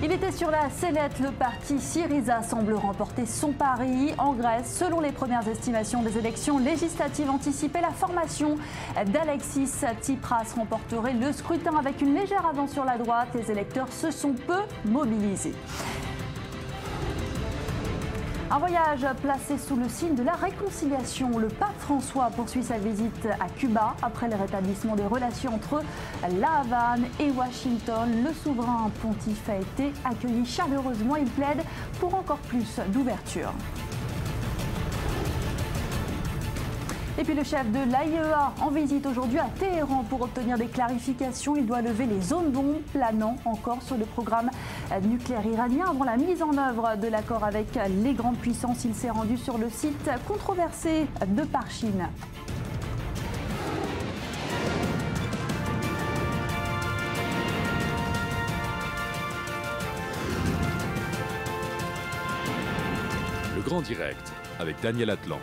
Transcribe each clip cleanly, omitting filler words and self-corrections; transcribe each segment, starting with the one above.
Il était sur la sellette, le parti Syriza semble remporter son pari. En Grèce, selon les premières estimations des élections législatives anticipées, la formation d'Alexis Tsipras remporterait le scrutin avec une légère avance sur la droite. Les électeurs se sont peu mobilisés. Un voyage placé sous le signe de la réconciliation. Le pape François poursuit sa visite à Cuba après le rétablissement des relations entre La Havane et Washington. Le souverain pontife a été accueilli chaleureusement. Il plaide pour encore plus d'ouverture. Et puis le chef de l'AIEA en visite aujourd'hui à Téhéran pour obtenir des clarifications. Il doit lever les zones d'ombre planant encore sur le programme nucléaire iranien avant la mise en œuvre de l'accord avec les grandes puissances. Il s'est rendu sur le site controversé de Parchin. Le Grand Direct avec Daniel Atlan.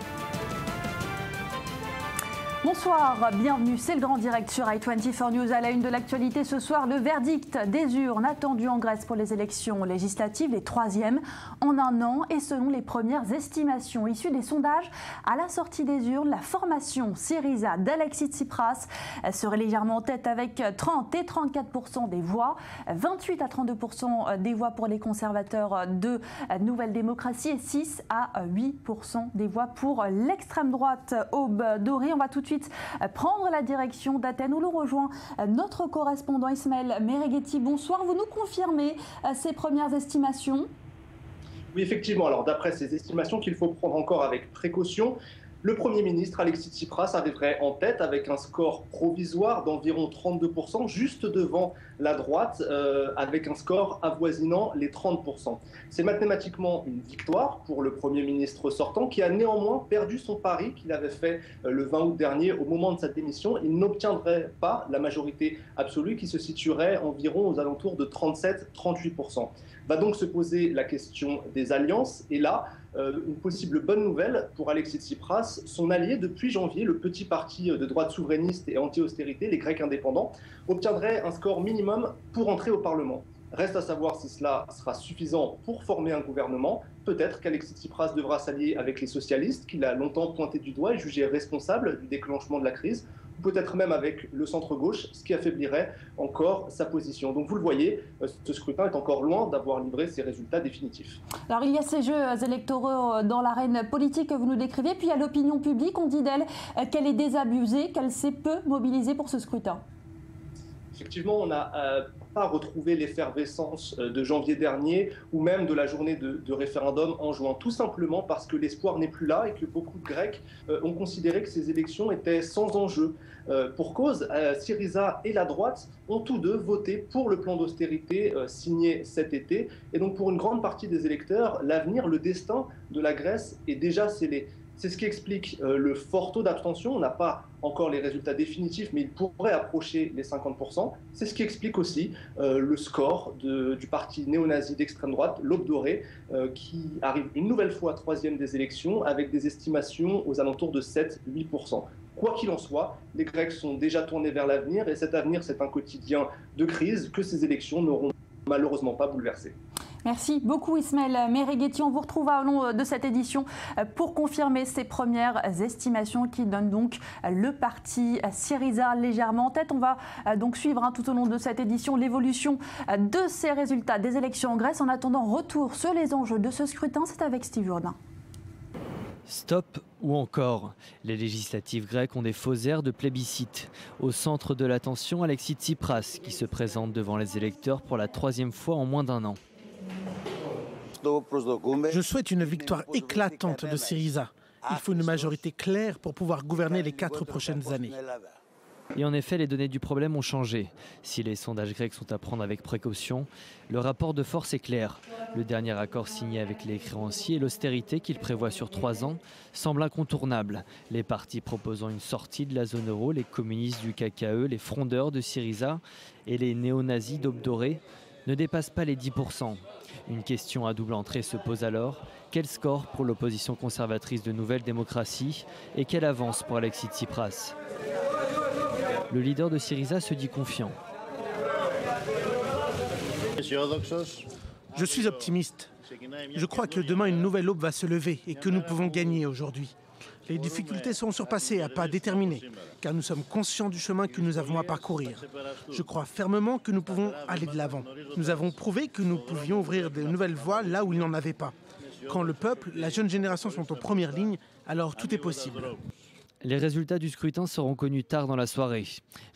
Bonsoir, bienvenue, c'est le Grand Direct sur i24 News. À la une de l'actualité ce soir, le verdict des urnes attendu en Grèce pour les élections législatives, les troisièmes en un an. Et selon les premières estimations issues des sondages, à la sortie des urnes, la formation Syriza d'Alexis Tsipras serait légèrement en tête avec 30 et 34% des voix, 28 à 32% des voix pour les conservateurs de Nouvelle Démocratie et 6 à 8% des voix pour l'extrême droite Aube Doré. On va tout de suite prendre la direction d'Athènes où l'on rejoint notre correspondant Ismaël Merighetti. Bonsoir, vous nous confirmez ces premières estimations? Oui, effectivement. Alors, d'après ces estimations qu'il faut prendre encore avec précaution, le Premier ministre Alexis Tsipras arriverait en tête avec un score provisoire d'environ 32%, juste devant la droite, avec un score avoisinant les 30%. C'est mathématiquement une victoire pour le Premier ministre sortant qui a néanmoins perdu son pari qu'il avait fait le 20 août dernier au moment de sa démission. Il n'obtiendrait pas la majorité absolue qui se situerait environ aux alentours de 37-38%. Va donc se poser la question des alliances et là, une possible bonne nouvelle pour Alexis Tsipras, son allié depuis janvier, le petit parti de droite souverainiste et anti-austérité, les Grecs indépendants, obtiendrait un score minimum pour entrer au Parlement. Reste à savoir si cela sera suffisant pour former un gouvernement. Peut-être qu'Alexis Tsipras devra s'allier avec les socialistes, qu'il a longtemps pointé du doigt et jugé responsables du déclenchement de la crise, ou peut-être même avec le centre-gauche, ce qui affaiblirait encore sa position. Donc vous le voyez, ce scrutin est encore loin d'avoir livré ses résultats définitifs. Alors il y a ces jeux électoraux dans l'arène politique que vous nous décrivez, puis il y a l'opinion publique. On dit d'elle qu'elle est désabusée, qu'elle s'est peu mobilisée pour ce scrutin. Effectivement, on n'a pas retrouvé l'effervescence de janvier dernier ou même de la journée de référendum en juin, tout simplement parce que l'espoir n'est plus là et que beaucoup de Grecs ont considéré que ces élections étaient sans enjeu. Pour cause, Syriza et la droite ont tous deux voté pour le plan d'austérité signé cet été. Et donc pour une grande partie des électeurs, l'avenir, le destin de la Grèce est déjà scellé. C'est ce qui explique le fort taux d'abstention. On n'a pas encore les résultats définitifs, mais il pourrait approcher les 50%. C'est ce qui explique aussi le score du parti néo-nazi d'extrême droite, l'Aube Doré, qui arrive une nouvelle fois troisième des élections avec des estimations aux alentours de 7-8%. Quoi qu'il en soit, les Grecs sont déjà tournés vers l'avenir et cet avenir, c'est un quotidien de crise que ces élections n'auront malheureusement pas bouleversé. Merci beaucoup Ismaël Merighetti. On vous retrouve au long de cette édition pour confirmer ces premières estimations qui donnent donc le parti Syriza légèrement en tête. On va donc suivre tout au long de cette édition l'évolution de ces résultats des élections en Grèce. En attendant, retour sur les enjeux de ce scrutin, c'est avec Steve Jourdain. Stop ou encore. Les législatives grecques ont des faux airs de plébiscite. Au centre de l'attention, Alexis Tsipras qui se présente devant les électeurs pour la troisième fois en moins d'un an. Je souhaite une victoire éclatante de Syriza. Il faut une majorité claire pour pouvoir gouverner les 4 prochaines années. Et en effet, les données du problème ont changé. Si les sondages grecs sont à prendre avec précaution, le rapport de force est clair. Le dernier accord signé avec les créanciers et l'austérité qu'il prévoit sur 3 ans semble incontournable. Les partis proposant une sortie de la zone euro, les communistes du KKE, les frondeurs de Syriza et les néo-nazis d'Aube Doré ne dépassent pas les 10%. Une question à double entrée se pose alors. Quel score pour l'opposition conservatrice de Nouvelle Démocratie et quelle avance pour Alexis Tsipras? Le leader de Syriza se dit confiant. Je suis optimiste. Je crois que demain, une nouvelle aube va se lever et que nous pouvons gagner aujourd'hui. Les difficultés seront surpassées à pas déterminés, car nous sommes conscients du chemin que nous avons à parcourir. Je crois fermement que nous pouvons aller de l'avant. Nous avons prouvé que nous pouvions ouvrir de nouvelles voies là où il n'en avait pas. Quand le peuple, la jeune génération sont en première ligne, alors tout est possible. Les résultats du scrutin seront connus tard dans la soirée.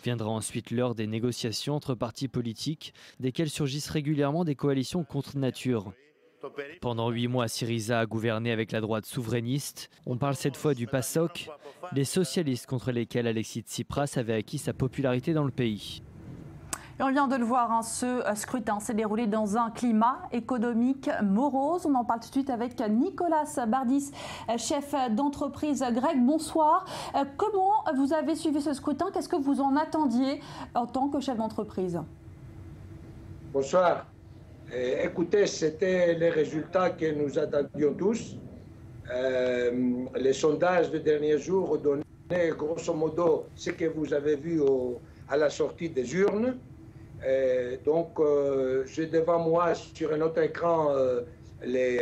Viendra ensuite l'heure des négociations entre partis politiques, desquels surgissent régulièrement des coalitions contre nature. Pendant 8 mois, Syriza a gouverné avec la droite souverainiste. On parle cette fois du PASOK, les socialistes contre lesquels Alexis Tsipras avait acquis sa popularité dans le pays. Et on vient de le voir, ce scrutin s'est déroulé dans un climat économique morose. On en parle tout de suite avec Nicolas Bardis, chef d'entreprise grecque. Bonsoir. Comment vous avez suivi ce scrutin? Qu'est-ce que vous en attendiez en tant que chef d'entreprise? Bonsoir. Écoutez, c'était les résultats que nous attendions tous. Les sondages des derniers jours donnaient grosso modo ce que vous avez vu à la sortie des urnes. Donc, j'ai devant moi sur un autre écran les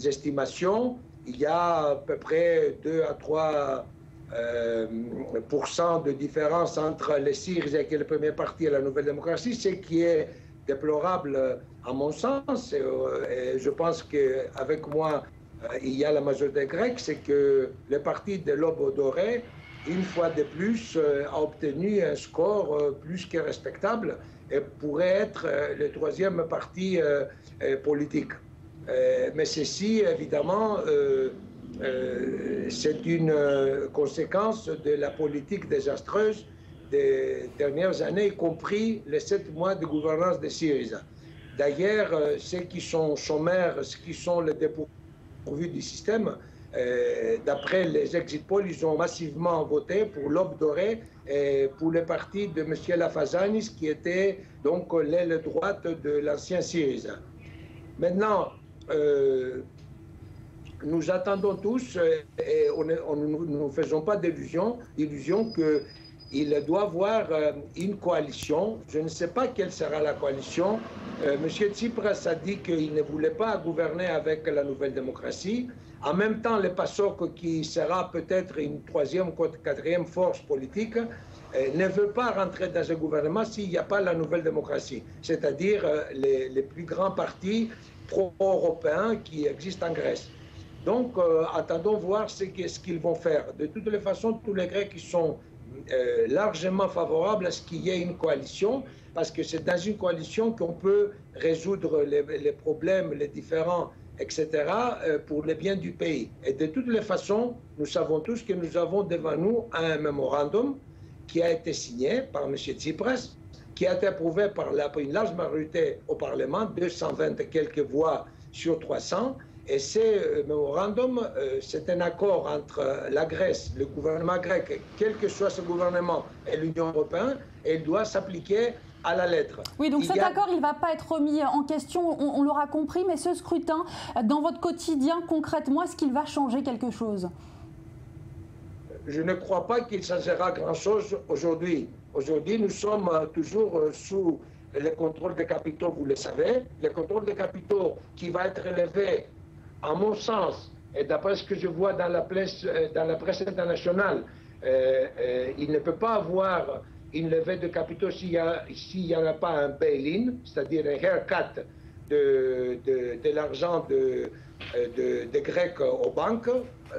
estimations. Il y a à peu près 2 à 3 % de différence entre les Syriza, qui est le premier parti, et la Nouvelle Démocratie, ce qui est déplorable à mon sens. Et je pense qu'avec moi, il y a la majorité grecque, c'est que le parti de l'Aube dorée, une fois de plus, a obtenu un score plus que respectable et pourrait être le troisième parti politique. Mais ceci, évidemment, c'est une conséquence de la politique désastreuse des dernières années, y compris les 7 mois de gouvernance de Syriza. D'ailleurs, ceux qui sont chômeurs, ceux qui sont les dépourvus du système, d'après les exit polls, ils ont massivement voté pour l'Aube dorée et pour le parti de M. Lafazanis, qui était donc l'aile droite de l'ancien Syriza. Maintenant, nous attendons tous, et nous ne faisons pas d'illusion qu'il doit y avoir une coalition. Je ne sais pas quelle sera la coalition. M. Tsipras a dit qu'il ne voulait pas gouverner avec la Nouvelle Démocratie. En même temps, le PASOK, qui sera peut-être une 3e ou 4e force politique, ne veut pas rentrer dans un gouvernement s'il n'y a pas la Nouvelle Démocratie, c'est-à-dire les plus grands partis pro-européens qui existent en Grèce. Donc, attendons voir ce qu'ils vont faire. De toutes les façons, tous les Grecs qui sont largement favorables à ce qu'il y ait une coalition, parce que c'est dans une coalition qu'on peut résoudre les problèmes, les différends, etc., pour le bien du pays. Et de toutes les façons, nous savons tous que nous avons devant nous un mémorandum qui a été signé par M. Tsipras, qui a été approuvé par une large majorité au Parlement, 220 et quelques voix sur 300. Et ce mémorandum, c'est un accord entre la Grèce, le gouvernement grec, quel que soit ce gouvernement, et l'Union européenne, et il doit s'appliquer à la lettre. Oui, donc cet accord, il ne va pas être remis en question, on l'aura compris, mais ce scrutin, dans votre quotidien, concrètement, est-ce qu'il va changer quelque chose? Je ne crois pas qu'il changera grand-chose aujourd'hui. Aujourd'hui, nous sommes toujours sous le contrôle des capitaux, vous le savez. Le contrôle des capitaux qui va être élevé, à mon sens, et d'après ce que je vois dans la presse internationale, il ne peut pas avoir une levée de capitaux s'il n'y en a pas un bail-in, c'est-à-dire un haircut de l'argent des Grecs aux banques.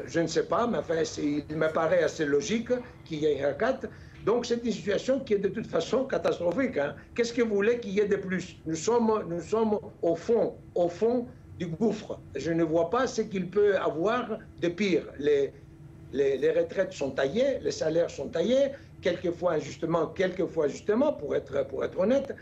Je ne sais pas, mais enfin, il me paraît assez logique qu'il y ait un haircut. Donc c'est une situation qui est de toute façon catastrophique. Hein. Qu'est-ce que vous voulez qu'il y ait de plus? Nous sommes au fond du gouffre. Je ne vois pas ce qu'il peut avoir de pire. Les retraites sont taillées, les salaires sont taillés, quelquefois injustement, quelquefois justement, pour être honnête.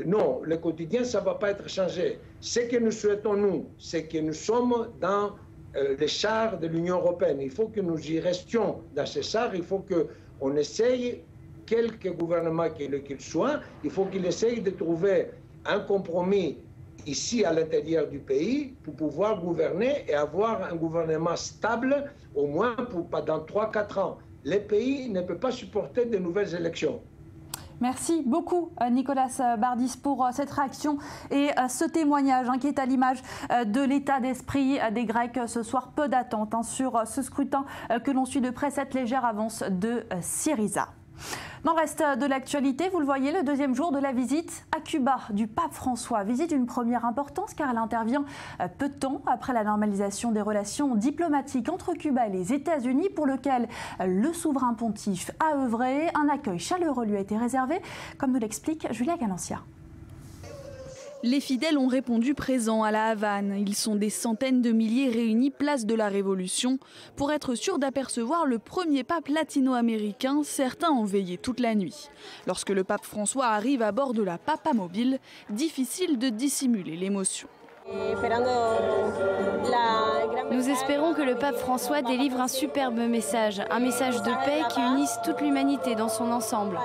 Non, le quotidien, ça ne va pas être changé. Ce que nous souhaitons, nous, c'est que nous sommes dans les chars de l'Union européenne. Il faut que nous y restions dans ces chars. Il faut qu'on essaye, quelque gouvernement qu'il soit, il faut qu'il essaye de trouver un compromis ici à l'intérieur du pays pour pouvoir gouverner et avoir un gouvernement stable au moins pendant 3-4 ans. Le pays ne peut pas supporter de nouvelles élections. Merci beaucoup Nicolas Bardis pour cette réaction et ce témoignage qui est à l'image de l'état d'esprit des Grecs ce soir. Peu d'attente sur ce scrutin que l'on suit de près, cette légère avance de Syriza. Dans le reste de l'actualité, vous le voyez, le deuxième jour de la visite à Cuba du pape François. Visite d'une première importance car elle intervient peu de temps après la normalisation des relations diplomatiques entre Cuba et les États-Unis pour lequel le souverain pontife a œuvré. Un accueil chaleureux lui a été réservé, comme nous l'explique Julia Galancia. Les fidèles ont répondu présents à la Havane. Ils sont des centaines de milliers réunis place de la Révolution pour être sûrs d'apercevoir le premier pape latino-américain. Certains ont veillé toute la nuit. Lorsque le pape François arrive à bord de la Papamobile, difficile de dissimuler l'émotion. Nous espérons que le pape François délivre un superbe message, un message de paix qui unisse toute l'humanité dans son ensemble.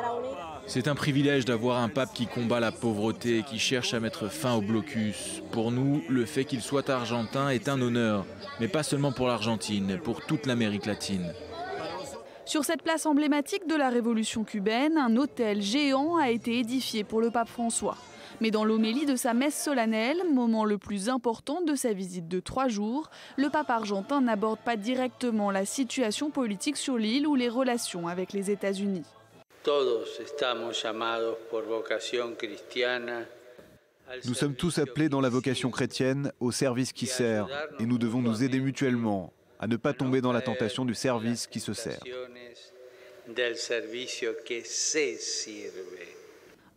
C'est un privilège d'avoir un pape qui combat la pauvreté et qui cherche à mettre fin au blocus. Pour nous, le fait qu'il soit argentin est un honneur, mais pas seulement pour l'Argentine, pour toute l'Amérique latine. Sur cette place emblématique de la Révolution cubaine, un hôtel géant a été édifié pour le pape François. Mais dans l'homélie de sa messe solennelle, moment le plus important de sa visite de 3 jours, le pape argentin n'aborde pas directement la situation politique sur l'île ou les relations avec les États-Unis. Nous sommes tous appelés dans la vocation chrétienne au service qui sert, et nous devons nous aider mutuellement à ne pas tomber dans la tentation du service qui se sert.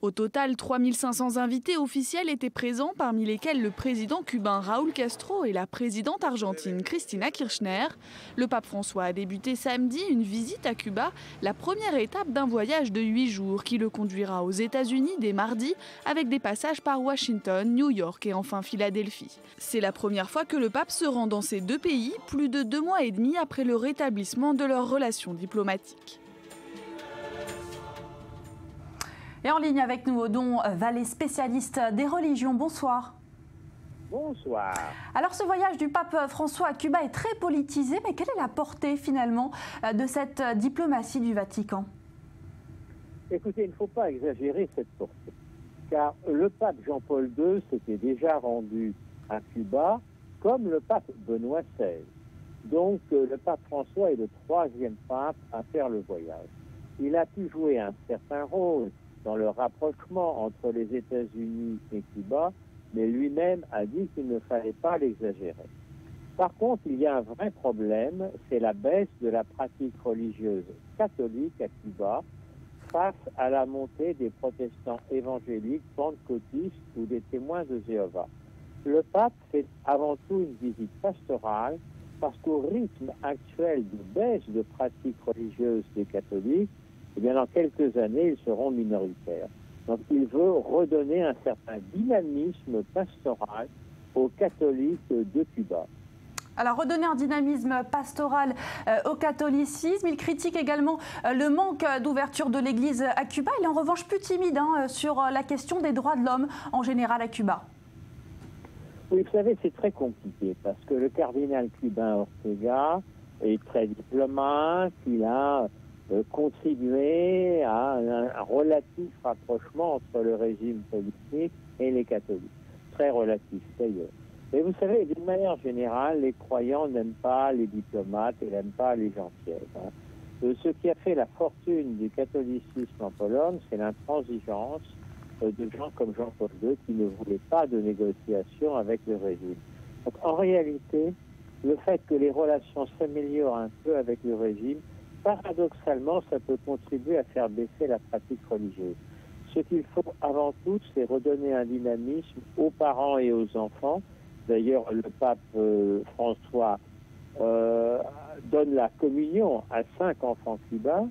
Au total, 3500 invités officiels étaient présents, parmi lesquels le président cubain Raúl Castro et la présidente argentine Cristina Kirchner. Le pape François a débuté samedi une visite à Cuba, la première étape d'un voyage de 8 jours qui le conduira aux États-Unis dès mardi, avec des passages par Washington, New York et enfin Philadelphie. C'est la première fois que le pape se rend dans ces 2 pays, plus de 2 mois et demi après le rétablissement de leurs relations diplomatiques. Et en ligne avec nous, Odon Vallée, spécialiste des religions. Bonsoir. Bonsoir. Alors ce voyage du pape François à Cuba est très politisé, mais quelle est la portée finalement de cette diplomatie du Vatican? Écoutez, il ne faut pas exagérer cette portée, car le pape Jean-Paul II s'était déjà rendu à Cuba, comme le pape Benoît XVI. Donc le pape François est le 3e pape à faire le voyage. Il a pu jouer un certain rôle dans le rapprochement entre les États-Unis et Cuba, mais lui-même a dit qu'il ne fallait pas l'exagérer. Par contre, il y a un vrai problème, c'est la baisse de la pratique religieuse catholique à Cuba face à la montée des protestants évangéliques, pentecôtistes ou des témoins de Jéhovah. Le pape fait avant tout une visite pastorale parce qu'au rythme actuel de baisse de pratique religieuse des catholiques, eh bien, dans quelques années, ils seront minoritaires. Donc, il veut redonner un certain dynamisme pastoral aux catholiques de Cuba. Alors, redonner un dynamisme pastoral au catholicisme. Il critique également le manque d'ouverture de l'Église à Cuba. Il est en revanche plus timide sur la question des droits de l'homme en général à Cuba. Oui, vous savez, c'est très compliqué parce que le cardinal cubain Ortega est très diplomate. Il a contribuer à un relatif rapprochement entre le régime politique et les catholiques. Très relatif d'ailleurs. Mais vous savez, d'une manière générale, les croyants n'aiment pas les diplomates et n'aiment pas les gens tièdes. Ce qui a fait la fortune du catholicisme en Pologne, c'est l'intransigeance de gens comme Jean-Paul II qui ne voulaient pas de négociation avec le régime. Donc, en réalité, le fait que les relations s'améliorent un peu avec le régime, paradoxalement, ça peut contribuer à faire baisser la pratique religieuse. Ce qu'il faut avant tout, c'est redonner un dynamisme aux parents et aux enfants. D'ailleurs, le pape François donne la communion à 5 enfants cubains.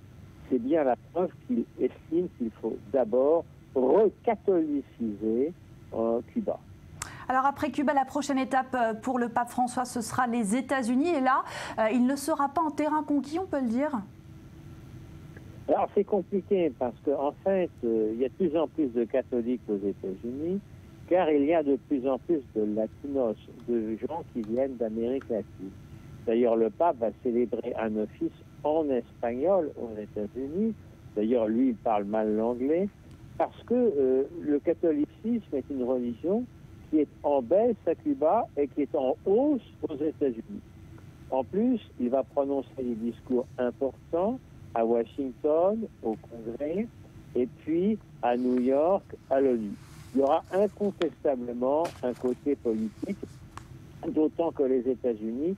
C'est bien la preuve qu'il estime qu'il faut d'abord recatholiciser Cuba. Alors après Cuba, la prochaine étape pour le pape François, ce sera les États-Unis. Et là, il ne sera pas en terrain conquis, on peut le dire? Alors c'est compliqué parce qu'en fait, il y a de plus en plus de catholiques aux États-Unis, car il y a de plus en plus de latinos, de gens qui viennent d'Amérique latine. D'ailleurs, le pape va célébrer un office en espagnol aux États-Unis D'ailleurs, lui, il parle mal l'anglais, parce que le catholicisme est une religion qui est en baisse à Cuba et qui est en hausse aux États-Unis. En plus, il va prononcer des discours importants à Washington, au Congrès, et puis à New York, à l'ONU. Il y aura incontestablement un côté politique, d'autant que les États-Unis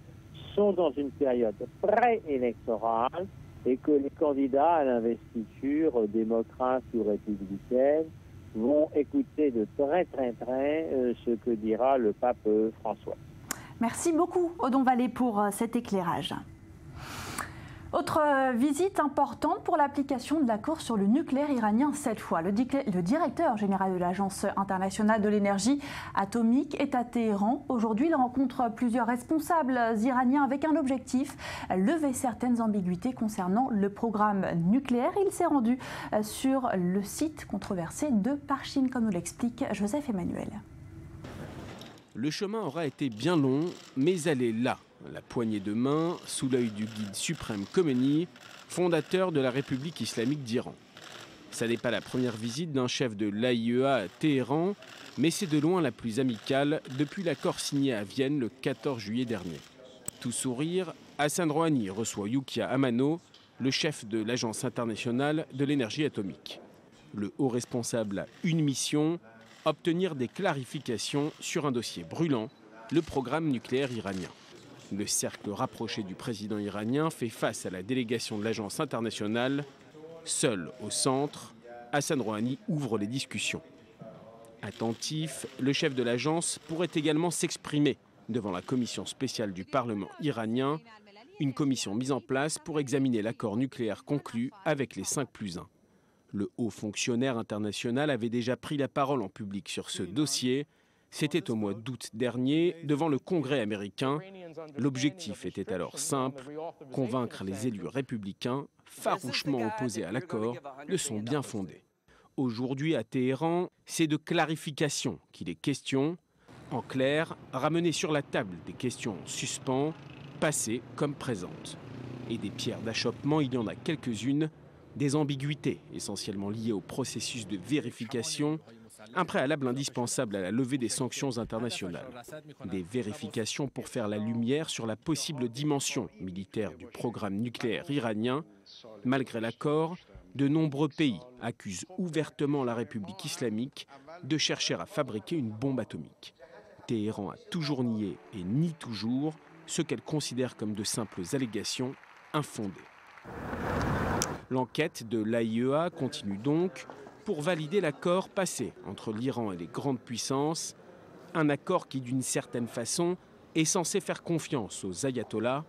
sont dans une période préélectorale et que les candidats à l'investiture, démocrates ou républicaines, vont écouter de très très près ce que dira le pape François. Merci beaucoup, Odon Vallée, pour cet éclairage. Autre visite importante pour l'application de l'accord sur le nucléaire iranien cette fois. Le directeur général de l'Agence internationale de l'énergie atomique est à Téhéran. Aujourd'hui, il rencontre plusieurs responsables iraniens avec un objectif, lever certaines ambiguïtés concernant le programme nucléaire. Il s'est rendu sur le site controversé de Parchin, comme nous l'explique Joseph Emmanuel. Le chemin aura été bien long, mais elle est là. La poignée de main, sous l'œil du guide suprême Khomeini, fondateur de la République islamique d'Iran. Ça n'est pas la première visite d'un chef de l'AIEA à Téhéran, mais c'est de loin la plus amicale depuis l'accord signé à Vienne le 14 juillet dernier. Tout sourire, Hassan Rouhani reçoit Yukia Amano, le chef de l'Agence internationale de l'énergie atomique. Le haut responsable a une mission, obtenir des clarifications sur un dossier brûlant, le programme nucléaire iranien. Le cercle rapproché du président iranien fait face à la délégation de l'agence internationale. Seul au centre, Hassan Rouhani ouvre les discussions. Attentif, le chef de l'agence pourrait également s'exprimer devant la commission spéciale du Parlement iranien, une commission mise en place pour examiner l'accord nucléaire conclu avec les 5+1. Le haut fonctionnaire international avait déjà pris la parole en public sur ce dossier. C'était au mois d'août dernier, devant le Congrès américain. L'objectif était alors simple, convaincre les élus républicains, farouchement opposés à l'accord, de son bien fondé. Aujourd'hui à Téhéran, c'est de clarification qu'il est question. En clair, ramener sur la table des questions en suspens, passées comme présentes. Et des pierres d'achoppement, il y en a quelques-unes, des ambiguïtés essentiellement liées au processus de vérification, un préalable indispensable à la levée des sanctions internationales. Des vérifications pour faire la lumière sur la possible dimension militaire du programme nucléaire iranien. Malgré l'accord, de nombreux pays accusent ouvertement la République islamique de chercher à fabriquer une bombe atomique. Téhéran a toujours nié et nie toujours ce qu'elle considère comme de simples allégations infondées. L'enquête de l'AIEA continue donc pour valider l'accord passé entre l'Iran et les grandes puissances, un accord qui d'une certaine façon est censé faire confiance aux ayatollahs,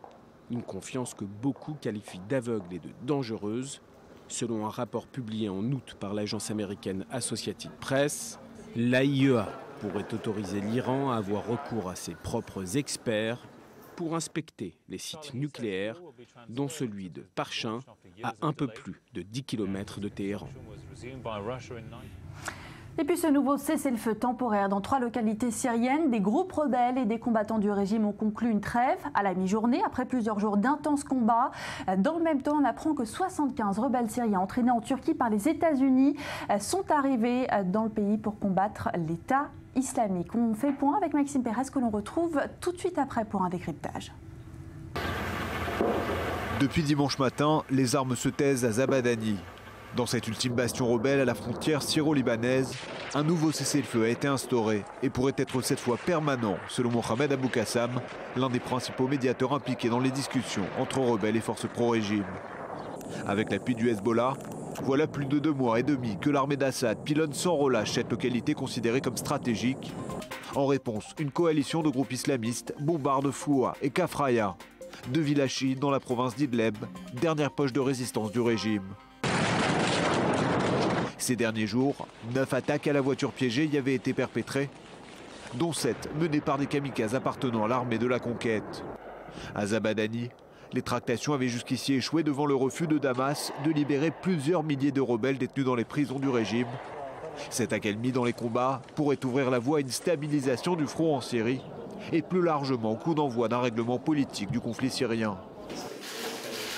une confiance que beaucoup qualifient d'aveugle et de dangereuse. Selon un rapport publié en août par l'agence américaine Associated Press, l'AIEA pourrait autoriser l'Iran à avoir recours à ses propres experts pour inspecter les sites nucléaires, dont celui de Parchin, à un peu plus de 10 km de Téhéran. Et puis ce nouveau cessez-le-feu temporaire dans 3 localités syriennes, des groupes rebelles et des combattants du régime ont conclu une trêve à la mi-journée après plusieurs jours d'intenses combats. Dans le même temps, on apprend que 75 rebelles syriens entraînés en Turquie par les États-Unis sont arrivés dans le pays pour combattre l'État islamique. On fait le point avec Maxime Pérez que l'on retrouve tout de suite après pour un décryptage. Depuis dimanche matin, les armes se taisent à Zabadani. Dans cette ultime bastion rebelle à la frontière syro-libanaise, un nouveau cessez-le-feu a été instauré et pourrait être cette fois permanent, selon Mohamed Abou Qassam, l'un des principaux médiateurs impliqués dans les discussions entre rebelles et forces pro-régime. Avec l'appui du Hezbollah, voilà plus de 2 mois et demi que l'armée d'Assad pilonne sans relâche cette localité considérée comme stratégique. En réponse, une coalition de groupes islamistes bombarde Foua et Kafraya, 2 villages chiites dans la province d'Idleb, dernière poche de résistance du régime. Ces derniers jours, 9 attaques à la voiture piégée y avaient été perpétrées, dont 7 menées par des kamikazes appartenant à l'armée de la conquête. À Zabadani, les tractations avaient jusqu'ici échoué devant le refus de Damas de libérer plusieurs milliers de rebelles détenus dans les prisons du régime. Cette accalmie dans les combats pourrait ouvrir la voie à une stabilisation du front en Syrie et plus largement au coup d'envoi d'un règlement politique du conflit syrien.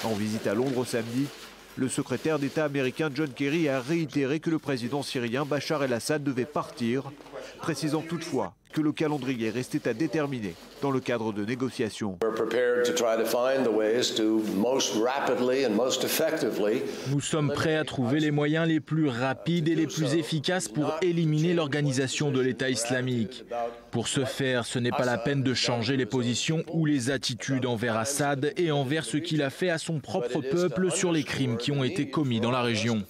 En visite à Londres samedi, Le secrétaire d'État américain John Kerry a réitéré que le président syrien Bachar el-Assad devait partir, précisant toutefois que le calendrier restait à déterminer dans le cadre de négociations. Nous sommes prêts à trouver les moyens les plus rapides et les plus efficaces pour éliminer l'organisation de l'État islamique. Pour ce faire, ce n'est pas la peine de changer les positions ou les attitudes envers Assad et envers ce qu'il a fait à son propre peuple sur les crimes qui ont été commis dans la région.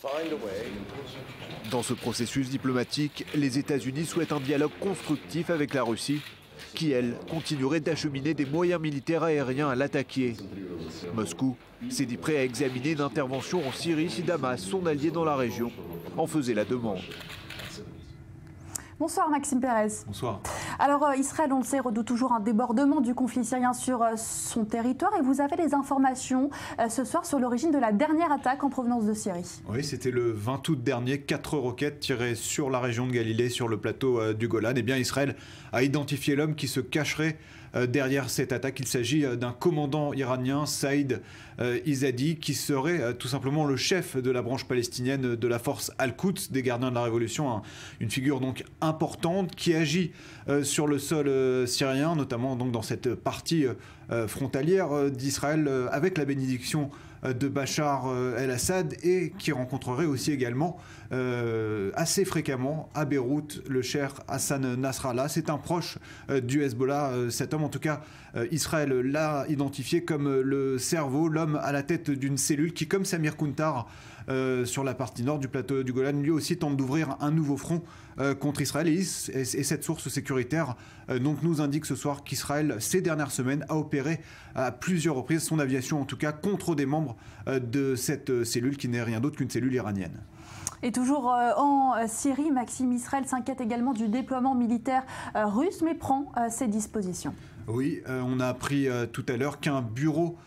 Dans ce processus diplomatique, les États-Unis souhaitent un dialogue constructif avec la Russie, qui, elle, continuerait d'acheminer des moyens militaires aériens à l'attaquer. Moscou s'est dit prêt à examiner une intervention en Syrie si Damas, son allié dans la région, en faisait la demande. Bonsoir Maxime Pérez. Bonsoir. Alors Israël, on le sait, redoute toujours un débordement du conflit syrien sur son territoire et vous avez des informations ce soir sur l'origine de la dernière attaque en provenance de Syrie. Oui, c'était le 20 août dernier, 4 roquettes tirées sur la région de Galilée, sur le plateau du Golan. Eh bien Israël a identifié l'homme qui se cacherait derrière cette attaque. Il s'agit d'un commandant iranien, Saïd Izzadi, qui serait tout simplement le chef de la branche palestinienne de la force Al-Quds, des gardiens de la Révolution, une figure donc importante qui agit sur le sol syrien, notamment donc dans cette partie frontalière d'Israël avec la bénédiction de Bachar el-Assad et qui rencontrerait aussi également assez fréquemment à Beyrouth le cheikh Hassan Nasrallah. C'est un proche du Hezbollah. Cet homme, en tout cas, Israël l'a identifié comme le cerveau, l'homme à la tête d'une cellule qui, comme Samir Kuntar, sur la partie nord du plateau du Golan, lui aussi tente d'ouvrir un nouveau front contre Israël. Et cette source sécuritaire donc nous indique ce soir qu'Israël, ces dernières semaines, a opéré à plusieurs reprises son aviation, en tout cas, contre des membres de cette cellule qui n'est rien d'autre qu'une cellule iranienne. Et toujours en Syrie, Maxime, Israël s'inquiète également du déploiement militaire russe, mais prend ses dispositions. Oui, on a appris tout à l'heure qu'un bureau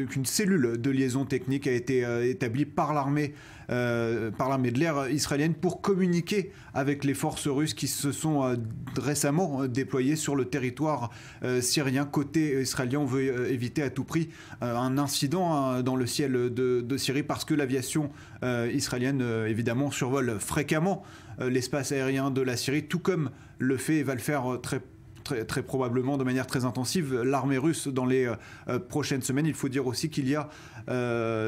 qu'une cellule de liaison technique a été établie par l'armée de l'air israélienne pour communiquer avec les forces russes qui se sont récemment déployées sur le territoire syrien. Côté israélien, on veut éviter à tout prix un incident dans le ciel de Syrie parce que l'aviation israélienne, évidemment, survole fréquemment l'espace aérien de la Syrie, tout comme le fait et va le faire très probablement de manière très intensive l'armée russe dans les prochaines semaines. Il faut dire aussi qu'il y a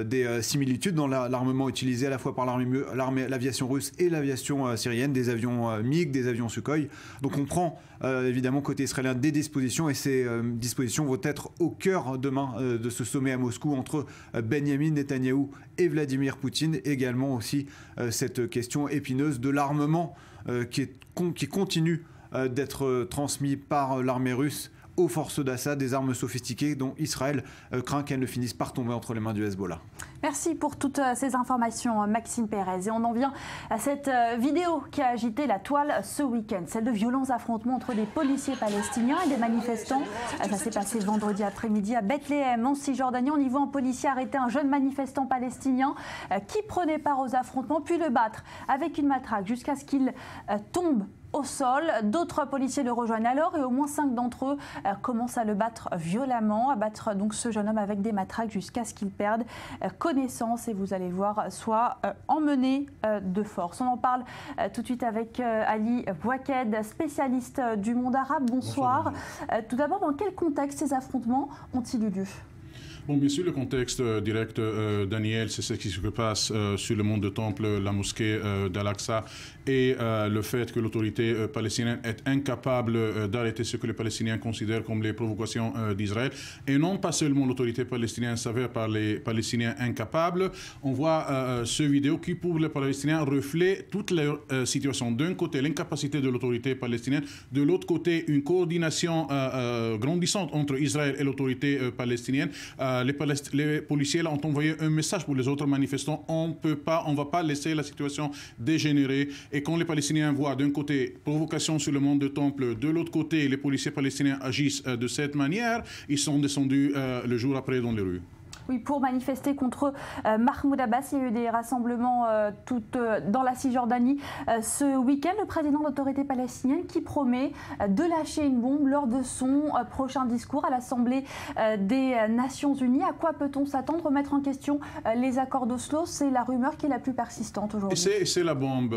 des similitudes dans l'armement utilisé à la fois par l'aviation russe et l'aviation syrienne, des avions MiG, des avions Sukhoi. Donc on prend évidemment côté israélien des dispositions et ces dispositions vont être au cœur demain de ce sommet à Moscou entre Benyamin Netanyahou et Vladimir Poutine. Également aussi cette question épineuse de l'armement qui continue d'être transmis par l'armée russe aux forces d'Assad, des armes sophistiquées dont Israël craint qu'elles ne finissent par tomber entre les mains du Hezbollah. Merci pour toutes ces informations, Maxime Pérez. Et on en vient à cette vidéo qui a agité la toile ce week-end, celle de violents affrontements entre des policiers palestiniens et des manifestants. Ça s'est passé vendredi après-midi à Bethléem, en Cisjordanie. On y voit un policier arrêter un jeune manifestant palestinien qui prenait part aux affrontements, puis le battre avec une matraque jusqu'à ce qu'il tombe au sol. D'autres policiers le rejoignent alors et au moins 5 d'entre eux commencent à le battre violemment, à battre donc ce jeune homme avec des matraques jusqu'à ce qu'il perde connaissance et vous allez voir soit emmené de force. On en parle tout de suite avec Ali Bouaked, spécialiste du monde arabe. Bonsoir. Tout d'abord, dans quel contexte ces affrontements ont-ils eu lieu ? Bon, bien sûr, le contexte direct, Daniel, c'est ce qui se passe sur le mont de Temple, la mosquée d'Al-Aqsa, et le fait que l'autorité palestinienne est incapable d'arrêter ce que les Palestiniens considèrent comme les provocations d'Israël. Et non pas seulement l'autorité palestinienne s'avère par les Palestiniens incapables. On voit ce vidéo qui, pour les Palestiniens, reflète toute leur situation. D'un côté, l'incapacité de l'autorité palestinienne. De l'autre côté, une coordination grandissante entre Israël et l'autorité palestinienne. Les policiers ont envoyé un message pour les autres manifestants. On ne va pas laisser la situation dégénérer. Et quand les Palestiniens voient d'un côté provocation sur le mont de Temple, de l'autre côté les policiers palestiniens agissent de cette manière, ils sont descendus le jour après dans les rues. Oui, pour manifester contre Mahmoud Abbas, il y a eu des rassemblements dans la Cisjordanie ce week-end. Le président de l'autorité palestinienne qui promet de lâcher une bombe lors de son prochain discours à l'Assemblée des Nations Unies. À quoi peut-on s'attendre? Remettre en question les accords d'Oslo, c'est la rumeur qui est la plus persistante aujourd'hui. C'est la bombe,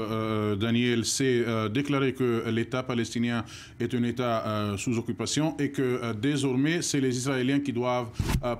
Daniel. C'est déclarer que l'État palestinien est un État sous occupation et que désormais, c'est les Israéliens qui doivent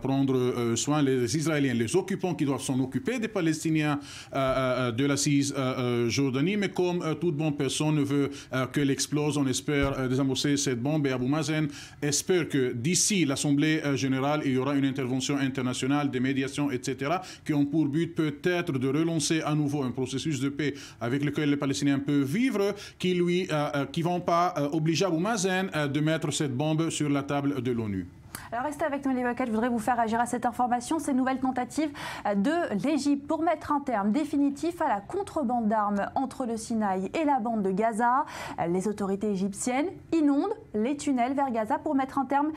prendre soin, les Israéliens, les occupants qui doivent s'en occuper des Palestiniens de la Cisjordanie. Mais comme toute bonne personne veut qu'elle explose, on espère désamorcer cette bombe. Et Abou Mazen espère que d'ici l'Assemblée générale, il y aura une intervention internationale, des médiations, etc., qui ont pour but peut-être de relancer à nouveau un processus de paix avec lequel les Palestiniens peuvent vivre, qui ne vont pas obliger Abou Mazen de mettre cette bombe sur la table de l'ONU. Alors restez avec nous les Wakat, je voudrais vous faire agir à cette information, ces nouvelles tentatives de l'Égypte pour mettre un terme définitif à la contrebande d'armes entre le Sinaï et la bande de Gaza. Les autorités égyptiennes inondent les tunnels vers Gaza pour mettre un terme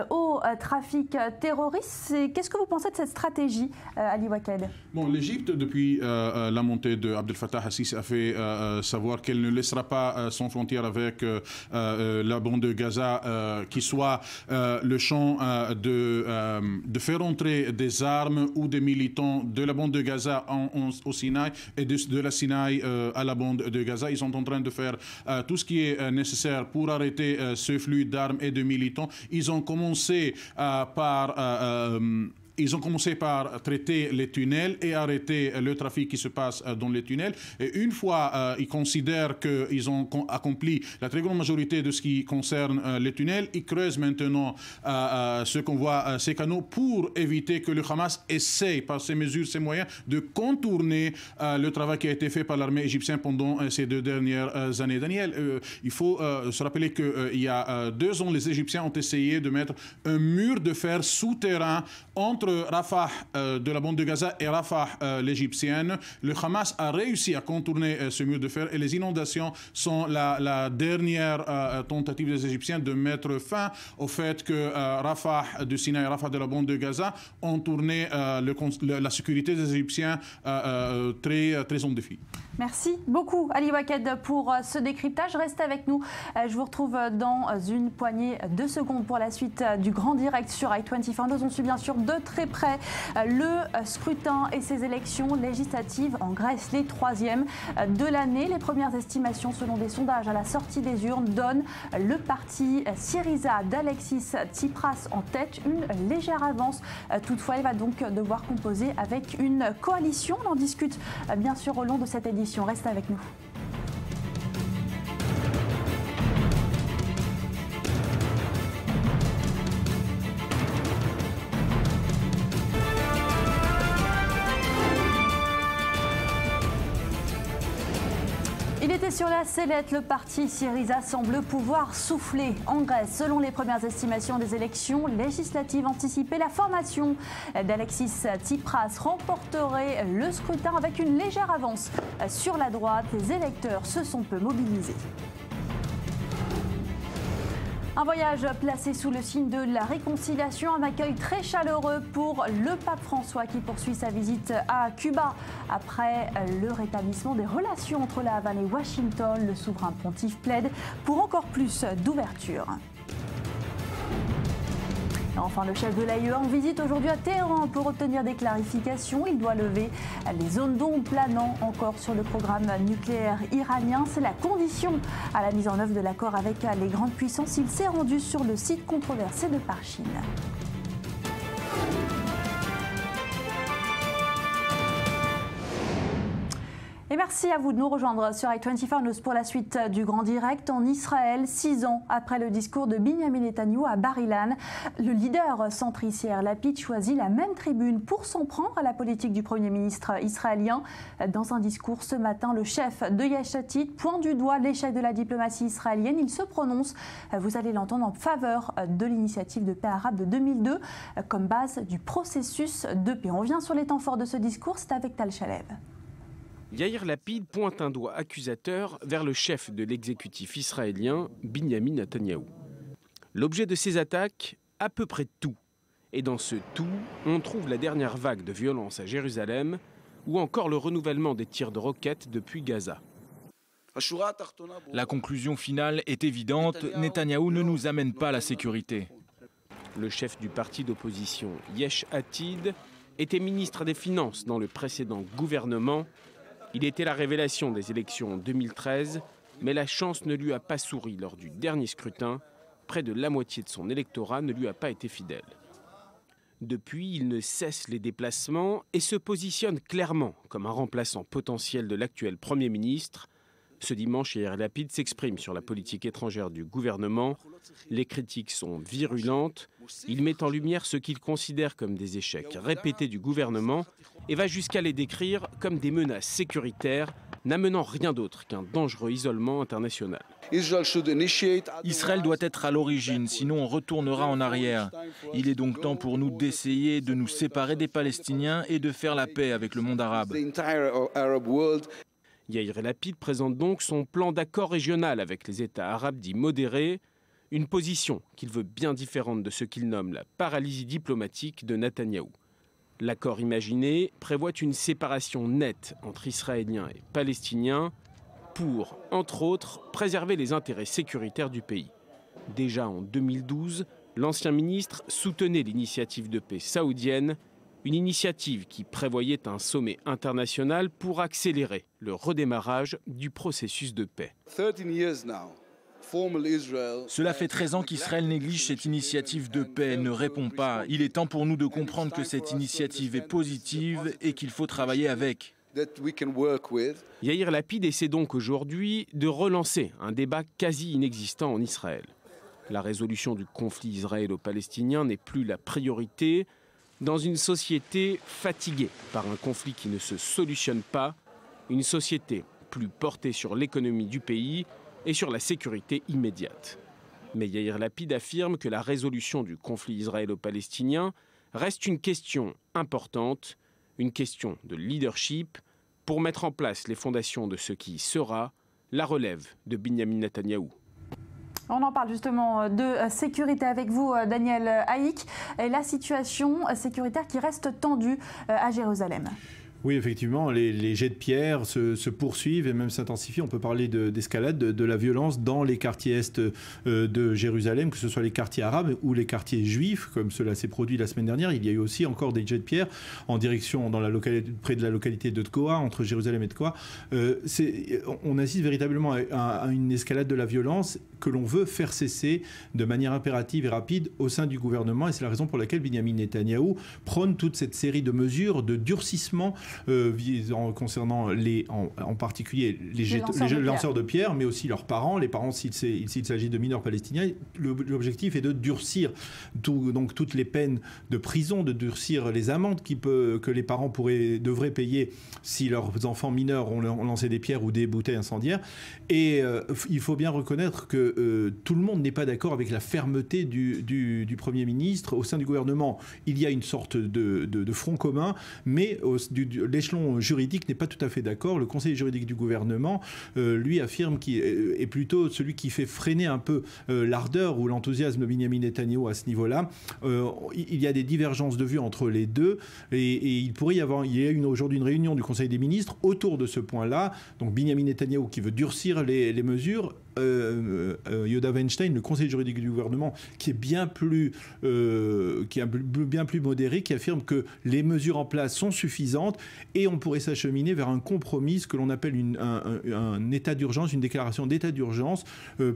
au trafic terroriste. Qu'est-ce que vous pensez de cette stratégie, Ali Waked? Bon, l'Égypte, depuis la montée de Abdel Fattah al-Sisi, a fait savoir qu'elle ne laissera pas son frontière avec la bande de Gaza qui soit le champ de faire entrer des armes ou des militants de la bande de Gaza au Sinaï et de la Sinaï à la bande de Gaza. Ils sont en train de faire tout ce qui est nécessaire pour arrêter ce flux d'armes et de militants. Ils ont commencé par traiter les tunnels et arrêter le trafic qui se passe dans les tunnels. Et une fois ils considèrent qu'ils ont accompli la très grande majorité de ce qui concerne les tunnels, ils creusent maintenant ce qu'on voit, ces canaux, pour éviter que le Hamas essaye, par ces mesures, ces moyens, de contourner le travail qui a été fait par l'armée égyptienne pendant ces 2 dernières années. Daniel, il faut se rappeler qu'il y a 2 ans, les Égyptiens ont essayé de mettre un mur de fer souterrain entre Rafah de la bande de Gaza et Rafah l'égyptienne. Le Hamas a réussi à contourner ce mur de fer et les inondations sont la dernière tentative des Égyptiens de mettre fin au fait que Rafah du Sinaï et Rafah de la bande de Gaza ont tourné la sécurité des Égyptiens très en défi. Merci beaucoup Ali Waked pour ce décryptage. Restez avec nous. Je vous retrouve dans une poignée de secondes pour la suite du Grand Direct sur i24 News. On suit bien sûr de très près le scrutin et ses élections législatives en Grèce, les 3e de l'année. Les premières estimations selon des sondages à la sortie des urnes donnent le parti Syriza d'Alexis Tsipras en tête, une légère avance. Toutefois, il va donc devoir composer avec une coalition. On en discute bien sûr au long de cette édition. Restez avec nous. Il était sur la sellette, le parti Syriza semble pouvoir souffler en Grèce. Selon les premières estimations des élections législatives anticipées, la formation d'Alexis Tsipras remporterait le scrutin avec une légère avance sur la droite. Les électeurs se sont peu mobilisés. Un voyage placé sous le signe de la réconciliation, un accueil très chaleureux pour le pape François qui poursuit sa visite à Cuba. Après le rétablissement des relations entre la Havane et Washington, le souverain pontife plaide pour encore plus d'ouverture. Enfin, le chef de l'AIEA en visite aujourd'hui à Téhéran pour obtenir des clarifications. Il doit lever les zones d'ombre planant encore sur le programme nucléaire iranien. C'est la condition à la mise en œuvre de l'accord avec les grandes puissances. Il s'est rendu sur le site controversé de Parchin. Et merci à vous de nous rejoindre sur i24 News pour la suite du Grand Direct. En Israël, 6 ans après le discours de Binyamin Netanyahou à Bar-Ilan, le leader centriste Yair Lapid choisit la même tribune pour s'en prendre à la politique du Premier ministre israélien. Dans un discours ce matin, le chef de Yesh Atid pointe du doigt l'échec de la diplomatie israélienne. Il se prononce, vous allez l'entendre, en faveur de l'initiative de paix arabe de 2002 comme base du processus de paix. On revient sur les temps forts de ce discours, c'est avec Tal Shalev. Yair Lapid pointe un doigt accusateur vers le chef de l'exécutif israélien, Binyamin Netanyahou. L'objet de ces attaques, à peu près tout. Et dans ce tout, on trouve la dernière vague de violence à Jérusalem ou encore le renouvellement des tirs de roquettes depuis Gaza. La conclusion finale est évidente, Netanyahou ne nous amène pas la sécurité. Le chef du parti d'opposition Yesh Atid était ministre des Finances dans le précédent gouvernement. Il était la révélation des élections en 2013, mais la chance ne lui a pas souri lors du dernier scrutin. Près de la moitié de son électorat ne lui a pas été fidèle. Depuis, il ne cesse les déplacements et se positionne clairement comme un remplaçant potentiel de l'actuel Premier ministre. Ce dimanche, Yair Lapid s'exprime sur la politique étrangère du gouvernement. Les critiques sont virulentes. Il met en lumière ce qu'il considère comme des échecs répétés du gouvernement et va jusqu'à les décrire comme des menaces sécuritaires, n'amenant rien d'autre qu'un dangereux isolement international. Israël doit être à l'origine, sinon on retournera en arrière. Il est donc temps pour nous d'essayer de nous séparer des Palestiniens et de faire la paix avec le monde arabe. Yair Lapid présente donc son plan d'accord régional avec les États arabes dits modérés, une position qu'il veut bien différente de ce qu'il nomme la paralysie diplomatique de Netanyahou. L'accord imaginé prévoit une séparation nette entre Israéliens et Palestiniens pour, entre autres, préserver les intérêts sécuritaires du pays. Déjà en 2012, l'ancien ministre soutenait l'initiative de paix saoudienne, une initiative qui prévoyait un sommet international pour accélérer le redémarrage du processus de paix. Cela fait 13 ans qu'Israël néglige cette initiative de paix, ne répond pas. Il est temps pour nous de comprendre que cette initiative est positive et qu'il faut travailler avec. Yair Lapid essaie donc aujourd'hui de relancer un débat quasi inexistant en Israël. La résolution du conflit israélo-palestinien n'est plus la priorité dans une société fatiguée par un conflit qui ne se solutionne pas, une société plus portée sur l'économie du pays et sur la sécurité immédiate. Mais Yair Lapid affirme que la résolution du conflit israélo-palestinien reste une question importante, une question de leadership pour mettre en place les fondations de ce qui sera la relève de Binyamin Netanyahou. On en parle justement de sécurité avec vous, Daniel Haïk, et la situation sécuritaire qui reste tendue à Jérusalem. Oui, effectivement, les jets de pierre se poursuivent et même s'intensifient. On peut parler d'escalade, de la violence dans les quartiers est de Jérusalem, que ce soit les quartiers arabes ou les quartiers juifs, comme cela s'est produit la semaine dernière. Il y a eu aussi encore des jets de pierre en direction près de la localité de Tkoa, entre Jérusalem et Tkoa. On assiste véritablement à une escalade de la violence que l'on veut faire cesser de manière impérative et rapide au sein du gouvernement. Et c'est la raison pour laquelle Binyamin Netanyahou prône toute cette série de mesures de durcissement concernant en particulier les lanceurs de pierre, mais aussi leurs parents, les parents s'il s'agit de mineurs palestiniens. L'objectif est de durcir donc toutes les peines de prison, de durcir les amendes que les parents devraient payer si leurs enfants mineurs ont lancé des pierres ou des bouteilles incendiaires. Et il faut bien reconnaître que tout le monde n'est pas d'accord avec la fermeté du Premier ministre. Au sein du gouvernement, il y a une sorte de front commun, mais l'échelon juridique n'est pas tout à fait d'accord. Le conseiller juridique du gouvernement, lui, affirme qu'il est plutôt celui qui fait freiner un peu l'ardeur ou l'enthousiasme de Binyamin Netanyahou à ce niveau-là. Il y a des divergences de vues entre les deux et il y a aujourd'hui une réunion du Conseil des ministres autour de ce point-là. Donc Binyamin Netanyahou qui veut durcir les mesures. Yehuda Weinstein, le conseiller juridique du gouvernement, qui est bien plus modéré, qui affirme que les mesures en place sont suffisantes et on pourrait s'acheminer vers un compromis, ce que l'on appelle un état d'urgence, une déclaration d'état d'urgence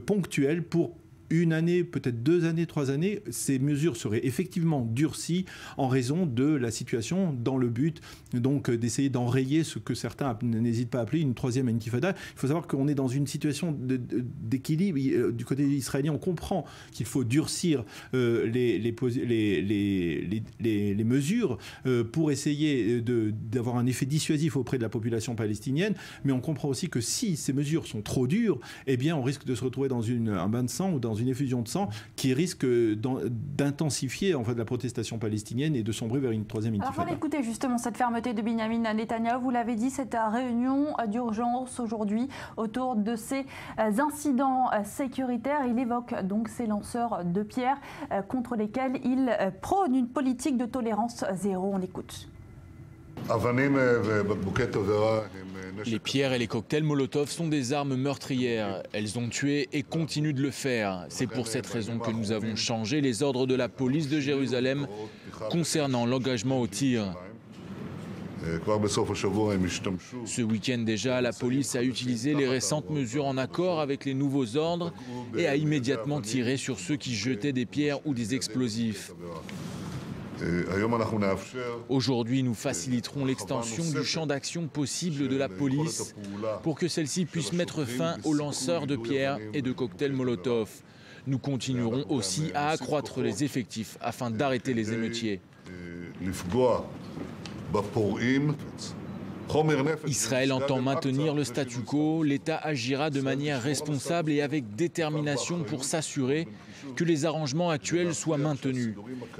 ponctuelle pour une année, peut-être 2 années, 3 années, ces mesures seraient effectivement durcies en raison de la situation, dans le but donc d'essayer d'enrayer ce que certains n'hésitent pas à appeler une 3e intifada. Il faut savoir qu'on est dans une situation d'équilibre. Du côté israélien, on comprend qu'il faut durcir les mesures pour essayer d'avoir un effet dissuasif auprès de la population palestinienne, mais on comprend aussi que si ces mesures sont trop dures, eh bien on risque de se retrouver dans un bain de sang ou dans une effusion de sang qui risque d'intensifier en fait la protestation palestinienne et de sombrer vers une troisième intifada. Alors, on va écouter justement cette fermeté de Benyamin Netanyahou. Vous l'avez dit, cette réunion d'urgence aujourd'hui autour de ces incidents sécuritaires. Il évoque donc ces lanceurs de pierres contre lesquels il prône une politique de tolérance zéro. On écoute. Les pierres et les cocktails Molotov sont des armes meurtrières. Elles ont tué et continuent de le faire. C'est pour cette raison que nous avons changé les ordres de la police de Jérusalem concernant l'engagement au tir. Ce week-end déjà, la police a utilisé les récentes mesures en accord avec les nouveaux ordres et a immédiatement tiré sur ceux qui jetaient des pierres ou des explosifs. Aujourd'hui, nous faciliterons l'extension du champ d'action possible de la police pour que celle-ci puisse mettre fin aux lanceurs de pierres et de cocktails Molotov. Nous continuerons aussi à accroître les effectifs afin d'arrêter les émeutiers. Israël entend maintenir le statu quo. L'État agira de manière responsable et avec détermination pour s'assurer que les arrangements actuels soient maintenus.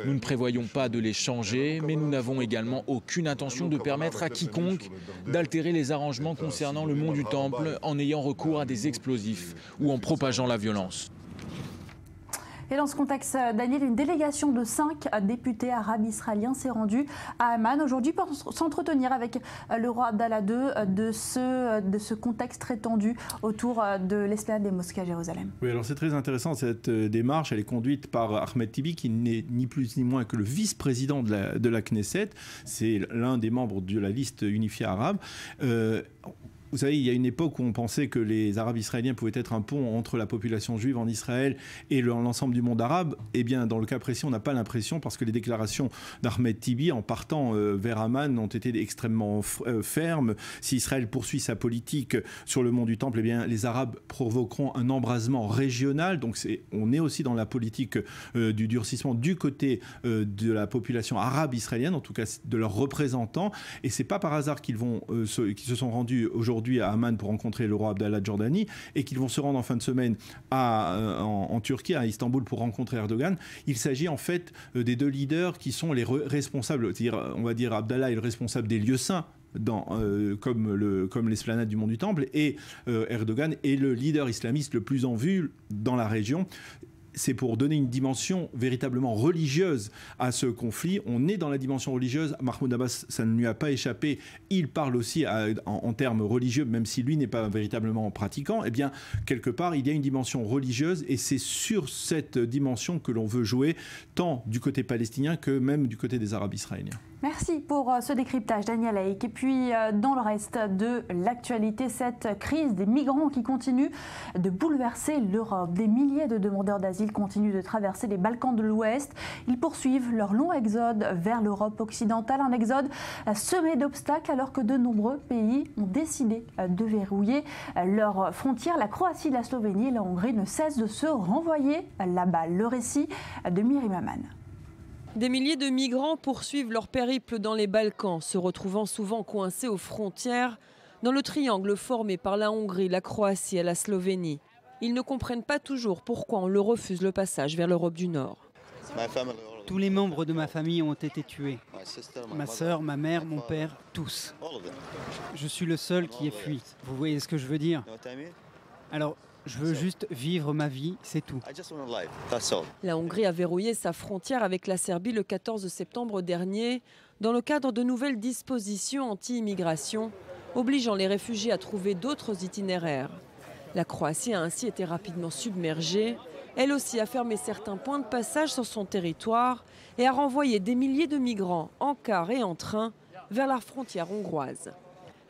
Nous ne prévoyons pas de les changer, mais nous n'avons également aucune intention de permettre à quiconque d'altérer les arrangements concernant le mont du Temple en ayant recours à des explosifs ou en propageant la violence. Et dans ce contexte, Daniel, une délégation de 5 députés arabes israéliens s'est rendue à Amman aujourd'hui pour s'entretenir avec le roi Abdallah II de ce contexte très tendu autour de l'esplanade des mosquées à Jérusalem. Oui, alors c'est très intéressant cette démarche. Elle est conduite par Ahmed Tibi, qui n'est ni plus ni moins que le vice-président de la Knesset. C'est l'un des membres de la liste unifiée arabe. Vous savez, il y a une époque où on pensait que les Arabes israéliens pouvaient être un pont entre la population juive en Israël et l'ensemble du monde arabe. Eh bien, dans le cas précis, on n'a pas l'impression, parce que les déclarations d'Ahmed Tibi en partant vers Amman ont été extrêmement fermes. Si Israël poursuit sa politique sur le mont du Temple, eh bien, les Arabes provoqueront un embrasement régional. Donc, on est aussi dans la politique du durcissement du côté de la population arabe israélienne, en tout cas de leurs représentants. Et c'est pas par hasard qu'ils se sont rendus aujourd'hui à Amman pour rencontrer le roi Abdallah de Jordanie et qu'ils vont se rendre en fin de semaine en Turquie, à Istanbul, pour rencontrer Erdogan. Il s'agit en fait des deux leaders qui sont les responsables, c'est-à-dire, on va dire, Abdallah est le responsable des lieux saints, comme l'esplanade du mont du Temple, et Erdogan est le leader islamiste le plus en vue dans la région. C'est pour donner une dimension véritablement religieuse à ce conflit. On est dans la dimension religieuse. Mahmoud Abbas, ça ne lui a pas échappé. Il parle aussi en termes religieux, même si lui n'est pas véritablement pratiquant. Eh bien, quelque part, il y a une dimension religieuse et c'est sur cette dimension que l'on veut jouer, tant du côté palestinien que même du côté des Arabes israéliens. Merci pour ce décryptage, Daniel Haïk. Et puis, dans le reste de l'actualité, cette crise des migrants qui continue de bouleverser l'Europe. Des milliers de demandeurs d'asile continuent de traverser les Balkans de l'Ouest. Ils poursuivent leur long exode vers l'Europe occidentale. Un exode semé d'obstacles alors que de nombreux pays ont décidé de verrouiller leurs frontières. La Croatie, la Slovénie et la Hongrie ne cessent de se renvoyer la balle. Le récit de Myriam Aman. Des milliers de migrants poursuivent leur périple dans les Balkans, se retrouvant souvent coincés aux frontières, dans le triangle formé par la Hongrie, la Croatie et la Slovénie. Ils ne comprennent pas toujours pourquoi on leur refuse le passage vers l'Europe du Nord. Tous les membres de ma famille ont été tués. Ma sœur, ma mère, mon père, tous. Je suis le seul qui ait fui. Vous voyez ce que je veux dire? Alors, je veux juste vivre ma vie, c'est tout. La Hongrie a verrouillé sa frontière avec la Serbie le 14 septembre dernier dans le cadre de nouvelles dispositions anti-immigration, obligeant les réfugiés à trouver d'autres itinéraires. La Croatie a ainsi été rapidement submergée. Elle aussi a fermé certains points de passage sur son territoire et a renvoyé des milliers de migrants en car et en train vers la frontière hongroise.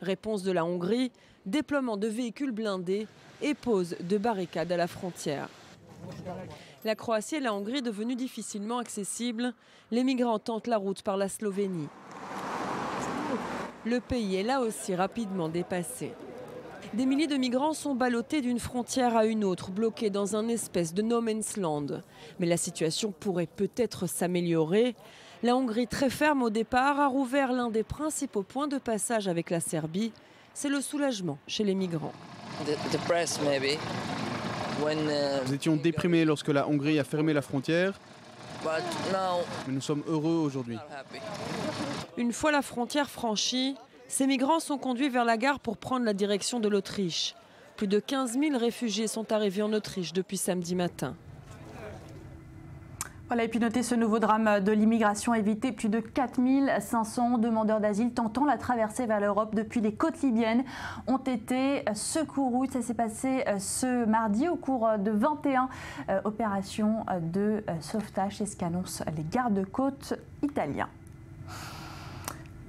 Réponse de la Hongrie, déploiement de véhicules blindés et pose de barricades à la frontière. La Croatie et la Hongrie devenues difficilement accessibles, les migrants tentent la route par la Slovénie. Le pays est là aussi rapidement dépassé. Des milliers de migrants sont ballottés d'une frontière à une autre, bloqués dans un espèce de no man's land. Mais la situation pourrait peut-être s'améliorer. La Hongrie, très ferme au départ, a rouvert l'un des principaux points de passage avec la Serbie. C'est le soulagement chez les migrants. Nous étions déprimés lorsque la Hongrie a fermé la frontière, mais nous sommes heureux aujourd'hui. Une fois la frontière franchie, ces migrants sont conduits vers la gare pour prendre la direction de l'Autriche. Plus de 15 000 réfugiés sont arrivés en Autriche depuis samedi matin. Voilà, et puis notez ce nouveau drame de l'immigration évité. Plus de 4500 demandeurs d'asile tentant la traversée vers l'Europe depuis les côtes libyennes ont été secourus. Ça s'est passé ce mardi au cours de 21 opérations de sauvetage. C'est ce qu'annoncent les gardes-côtes italiens.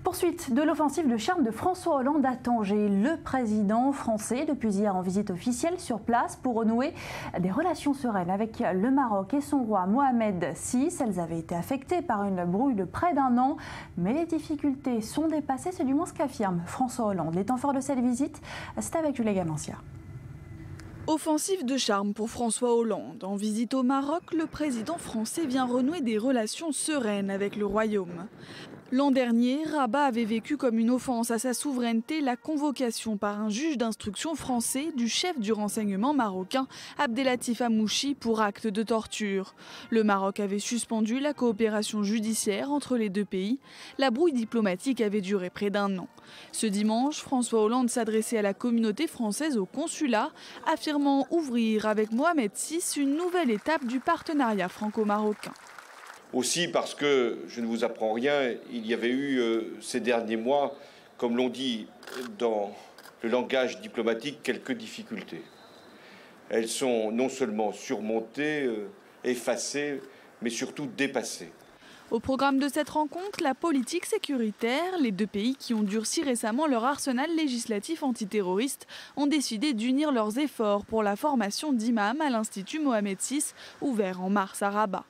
Poursuite de l'offensive de charme de François Hollande à Tanger. Le président français, depuis hier en visite officielle sur place pour renouer des relations sereines avec le Maroc et son roi Mohamed VI. Elles avaient été affectées par une brouille de près d'un an, mais les difficultés sont dépassées, c'est du moins ce qu'affirme François Hollande. Les temps forts de cette visite, c'est avec Julie Gamancia. Offensive de charme pour François Hollande. En visite au Maroc, le président français vient renouer des relations sereines avec le royaume. L'an dernier, Rabat avait vécu comme une offense à sa souveraineté la convocation par un juge d'instruction français du chef du renseignement marocain, Abdelatif Amouchi, pour acte de torture. Le Maroc avait suspendu la coopération judiciaire entre les deux pays. La brouille diplomatique avait duré près d'un an. Ce dimanche, François Hollande s'adressait à la communauté française au consulat, affirmant ouvrir avec Mohamed VI une nouvelle étape du partenariat franco-marocain. Aussi parce que, je ne vous apprends rien, il y avait eu ces derniers mois, comme l'on dit dans le langage diplomatique, quelques difficultés. Elles sont non seulement surmontées, effacées, mais surtout dépassées. Au programme de cette rencontre, la politique sécuritaire. Les deux pays qui ont durci récemment leur arsenal législatif antiterroriste ont décidé d'unir leurs efforts pour la formation d'imams à l'Institut Mohamed VI, ouvert en mars à Rabat.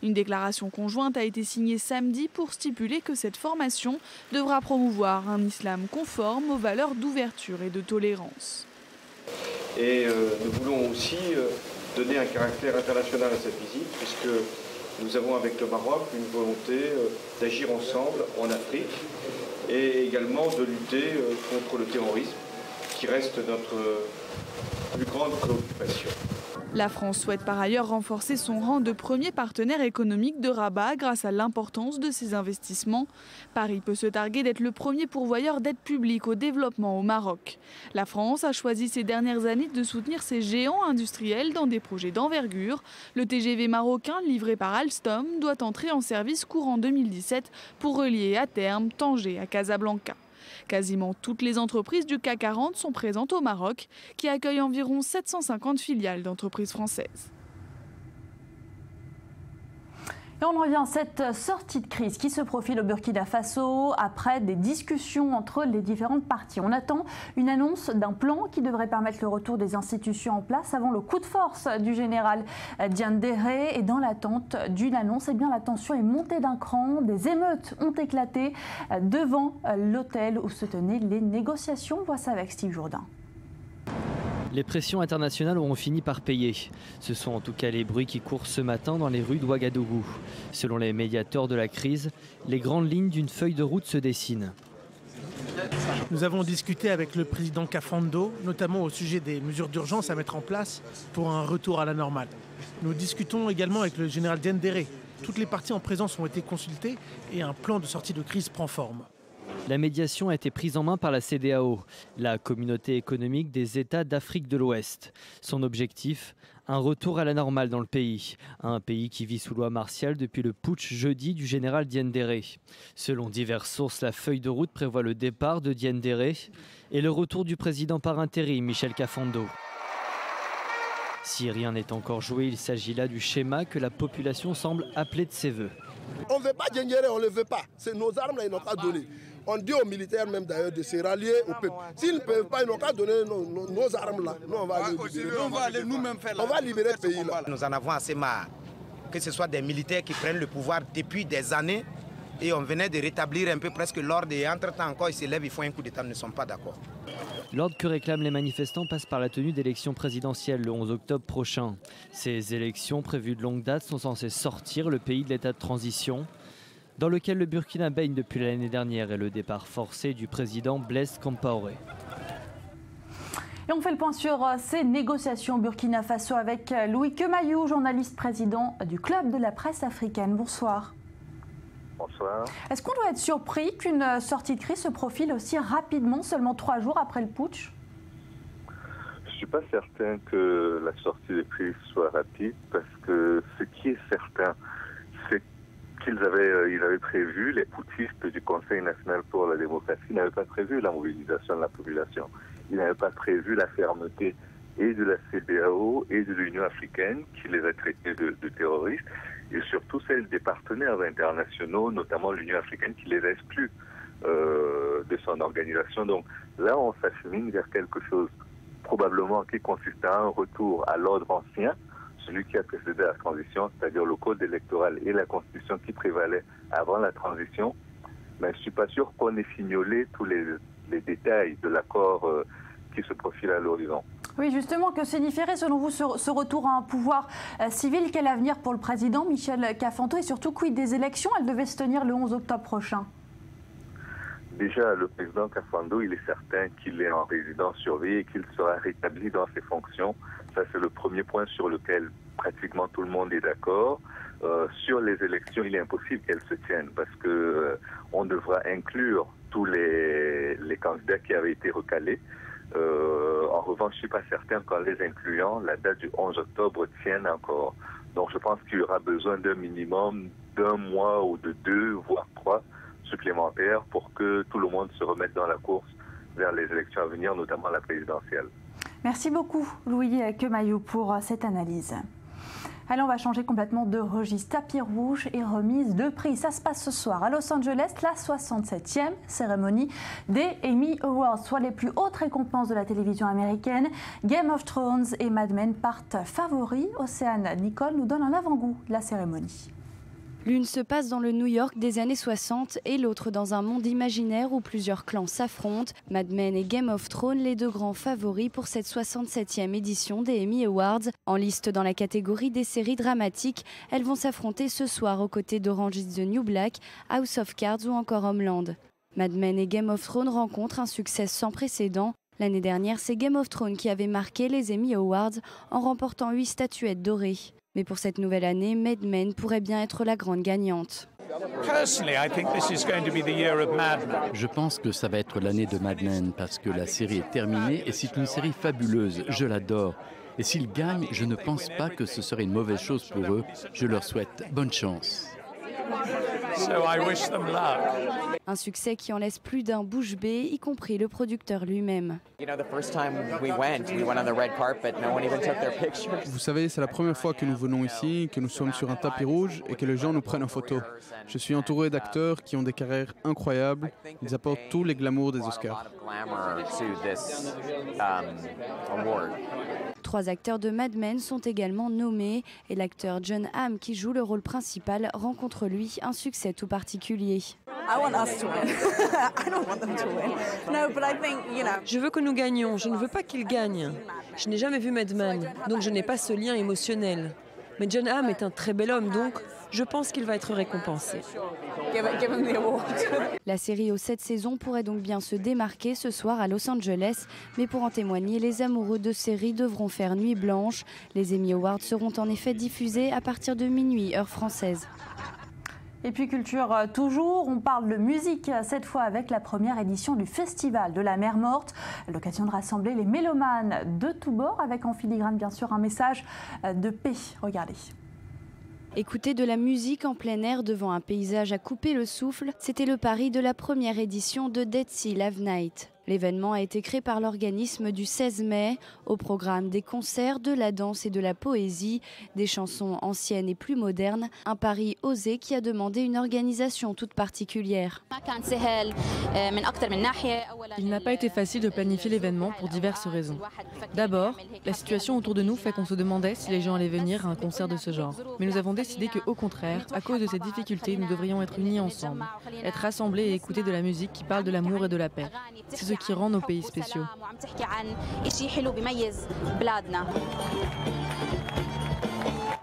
Une déclaration conjointe a été signée samedi pour stipuler que cette formation devra promouvoir un islam conforme aux valeurs d'ouverture et de tolérance. Et nous voulons aussi donner un caractère international à cette visite, puisque nous avons avec le Maroc une volonté d'agir ensemble en Afrique et également de lutter contre le terrorisme, qui reste notre plus grande préoccupation. La France souhaite par ailleurs renforcer son rang de premier partenaire économique de Rabat grâce à l'importance de ses investissements. Paris peut se targuer d'être le premier pourvoyeur d'aide publique au développement au Maroc. La France a choisi ces dernières années de soutenir ces géants industriels dans des projets d'envergure. Le TGV marocain livré par Alstom doit entrer en service courant 2017 pour relier à terme Tanger à Casablanca. Quasiment toutes les entreprises du CAC 40 sont présentes au Maroc, qui accueille environ 750 filiales d'entreprises françaises. Et on en revient à cette sortie de crise qui se profile au Burkina Faso après des discussions entre les différentes parties. On attend une annonce d'un plan qui devrait permettre le retour des institutions en place avant le coup de force du général Diendéré. Et dans l'attente d'une annonce, la tension est montée d'un cran. Des émeutes ont éclaté devant l'hôtel où se tenaient les négociations. On voit ça avec Steve Jourdain. Les pressions internationales auront fini par payer. Ce sont en tout cas les bruits qui courent ce matin dans les rues d'Ouagadougou. Selon les médiateurs de la crise, les grandes lignes d'une feuille de route se dessinent. Nous avons discuté avec le président Kafando, notamment au sujet des mesures d'urgence à mettre en place pour un retour à la normale. Nous discutons également avec le général Diendéré. Toutes les parties en présence ont été consultées et un plan de sortie de crise prend forme. La médiation a été prise en main par la CEDEAO, la communauté économique des États d'Afrique de l'Ouest. Son objectif, un retour à la normale dans le pays. Un pays qui vit sous loi martiale depuis le putsch jeudi du général Diendéré. Selon diverses sources, la feuille de route prévoit le départ de Diendéré et le retour du président par intérim, Michel Kafando. Si rien n'est encore joué, il s'agit là du schéma que la population semble appeler de ses voeux. On ne veut pas Diendéré, on ne le veut pas. C'est nos armes, là, ils n'ont pas donné. On dit aux militaires même d'ailleurs de se rallier au peuple. S'ils ne peuvent pas, ils n'ont qu'à donner nos armes là. Nous, on va aller libérer. On va aller nous-mêmes faire on va libérer le pays là. Nous en avons assez marre. Que ce soit des militaires qui prennent le pouvoir depuis des années et on venait de rétablir un peu presque l'ordre et entre-temps encore ils s'élèvent, ils font un coup d'État, nous ne sommes pas d'accord. L'ordre que réclament les manifestants passe par la tenue d'élections présidentielles le 11 octobre prochain. Ces élections prévues de longue date sont censées sortir le pays de l'état de transition, dans lequel le Burkina baigne depuis l'année dernière et le départ forcé du président Blaise Compaoré. Et on fait le point sur ces négociations au Burkina Faso avec Louis Kemayou, journaliste président du Club de la presse africaine. Bonsoir. Bonsoir. Est-ce qu'on doit être surpris qu'une sortie de crise se profile aussi rapidement, seulement 3 jours après le putsch? Je ne suis pas certain que la sortie de crise soit rapide, parce que ce qui est certain, c'est qu'ils avaient prévu, les putschistes du Conseil national pour la démocratie n'avaient pas prévu la mobilisation de la population. Ils n'avaient pas prévu la fermeté et de la CEDEAO et de l'Union africaine qui les a traités de terroristes, et surtout celle des partenaires internationaux, notamment l'Union africaine qui les a exclus de son organisation. Donc là, on s'achemine vers quelque chose probablement qui consiste à un retour à l'ordre ancien, celui qui a précédé la transition, c'est-à-dire le code électoral et la constitution qui prévalait avant la transition. Mais je ne suis pas sûr qu'on ait fignolé tous les détails de l'accord qui se profile à l'horizon. Oui, justement, que signifierait selon vous ce retour à un pouvoir civil? Quel avenir pour le président Michel Kafando et surtout quid des élections? Elles devaient se tenir le 11 octobre prochain. Déjà, le président Kafando, il est certain qu'il est en résidence surveillée et qu'il sera rétabli dans ses fonctions. Ça, c'est le premier point sur lequel pratiquement tout le monde est d'accord. Sur les élections, il est impossible qu'elles se tiennent parce que on devra inclure tous les candidats qui avaient été recalés. En revanche, je ne suis pas certain qu'en les incluant, la date du 11 octobre tienne encore. Donc je pense qu'il y aura besoin d'un minimum d'1 mois ou de 2, voire 3 supplémentaires pour que tout le monde se remette dans la course vers les élections à venir, notamment la présidentielle. Merci beaucoup Louis Kemayou pour cette analyse. Allez, on va changer complètement de registre. Tapis rouge et remise de prix. Ça se passe ce soir à Los Angeles, la 67e cérémonie des Emmy Awards, soit les plus hautes récompenses de la télévision américaine. Game of Thrones et Mad Men partent favoris. Océane Nicole nous donne un avant-goût de la cérémonie. L'une se passe dans le New York des années 60 et l'autre dans un monde imaginaire où plusieurs clans s'affrontent. Mad Men et Game of Thrones, les deux grands favoris pour cette 67e édition des Emmy Awards. En liste dans la catégorie des séries dramatiques, elles vont s'affronter ce soir aux côtés d'Orange is the New Black, House of Cards ou encore Homeland. Mad Men et Game of Thrones rencontrent un succès sans précédent. L'année dernière, c'est Game of Thrones qui avait marqué les Emmy Awards en remportant 8 statuettes dorées. Mais pour cette nouvelle année, Mad Men pourrait bien être la grande gagnante. Je pense que ça va être l'année de Mad Men parce que la série est terminée et c'est une série fabuleuse, je l'adore. Et s'ils gagnent, je ne pense pas que ce serait une mauvaise chose pour eux. Je leur souhaite bonne chance. Un succès qui en laisse plus d'un bouche bée, y compris le producteur lui-même. Vous savez, c'est la première fois que nous venons ici, que nous sommes sur un tapis rouge et que les gens nous prennent en photo. Je suis entouré d'acteurs qui ont des carrières incroyables. Ils apportent tous les glamours des Oscars. 3 acteurs de Mad Men sont également nommés et l'acteur Jon Hamm, qui joue le rôle principal, rencontre lui un succès tout particulier. Je veux que nous gagnions, je ne veux pas qu'ils gagnent. Je n'ai jamais vu Mad Men, donc je n'ai pas ce lien émotionnel. Mais Jon Hamm est un très bel homme, donc je pense qu'il va être récompensé. La série aux 7 saisons pourrait donc bien se démarquer ce soir à Los Angeles, mais pour en témoigner, les amoureux de séries devront faire nuit blanche. Les Emmy Awards seront en effet diffusés à partir de minuit, heure française. Et puis culture toujours, on parle de musique, cette fois avec la première édition du Festival de la Mer Morte. L'occasion de rassembler les mélomanes de tous bords avec en filigrane bien sûr un message de paix. Regardez. Écouter de la musique en plein air devant un paysage à couper le souffle, c'était le pari de la première édition de Dead Sea Live Night. L'événement a été créé par l'organisme du 16 mai. Au programme des concerts, de la danse et de la poésie, des chansons anciennes et plus modernes. Un pari osé qui a demandé une organisation toute particulière. Il n'a pas été facile de planifier l'événement pour diverses raisons. D'abord, la situation autour de nous fait qu'on se demandait si les gens allaient venir à un concert de ce genre. Mais nous avons décidé qu'au contraire, à cause de ces difficultés, nous devrions être unis ensemble. Être rassemblés et écouter de la musique qui parle de l'amour et de la paix. C'est ce qui rend nos pays spéciaux.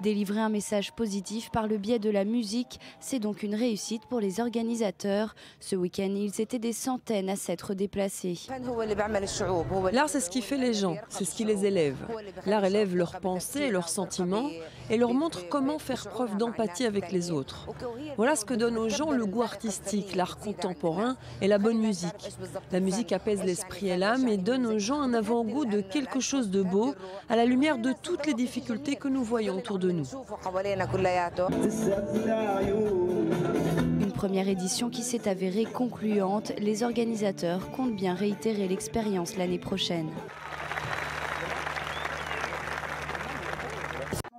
Délivrer un message positif par le biais de la musique, c'est donc une réussite pour les organisateurs. Ce week-end, ils étaient des centaines à s'être déplacés. L'art, c'est ce qui fait les gens, c'est ce qui les élève. L'art élève leurs pensées, leurs sentiments et leur montre comment faire preuve d'empathie avec les autres. Voilà ce que donne aux gens le goût artistique, l'art contemporain et la bonne musique. La musique apaise l'esprit et l'âme et donne aux gens un avant-goût de quelque chose de beau à la lumière de toutes les difficultés que nous voyons autour de nous. Une première édition qui s'est avérée concluante. Les organisateurs comptent bien réitérer l'expérience l'année prochaine.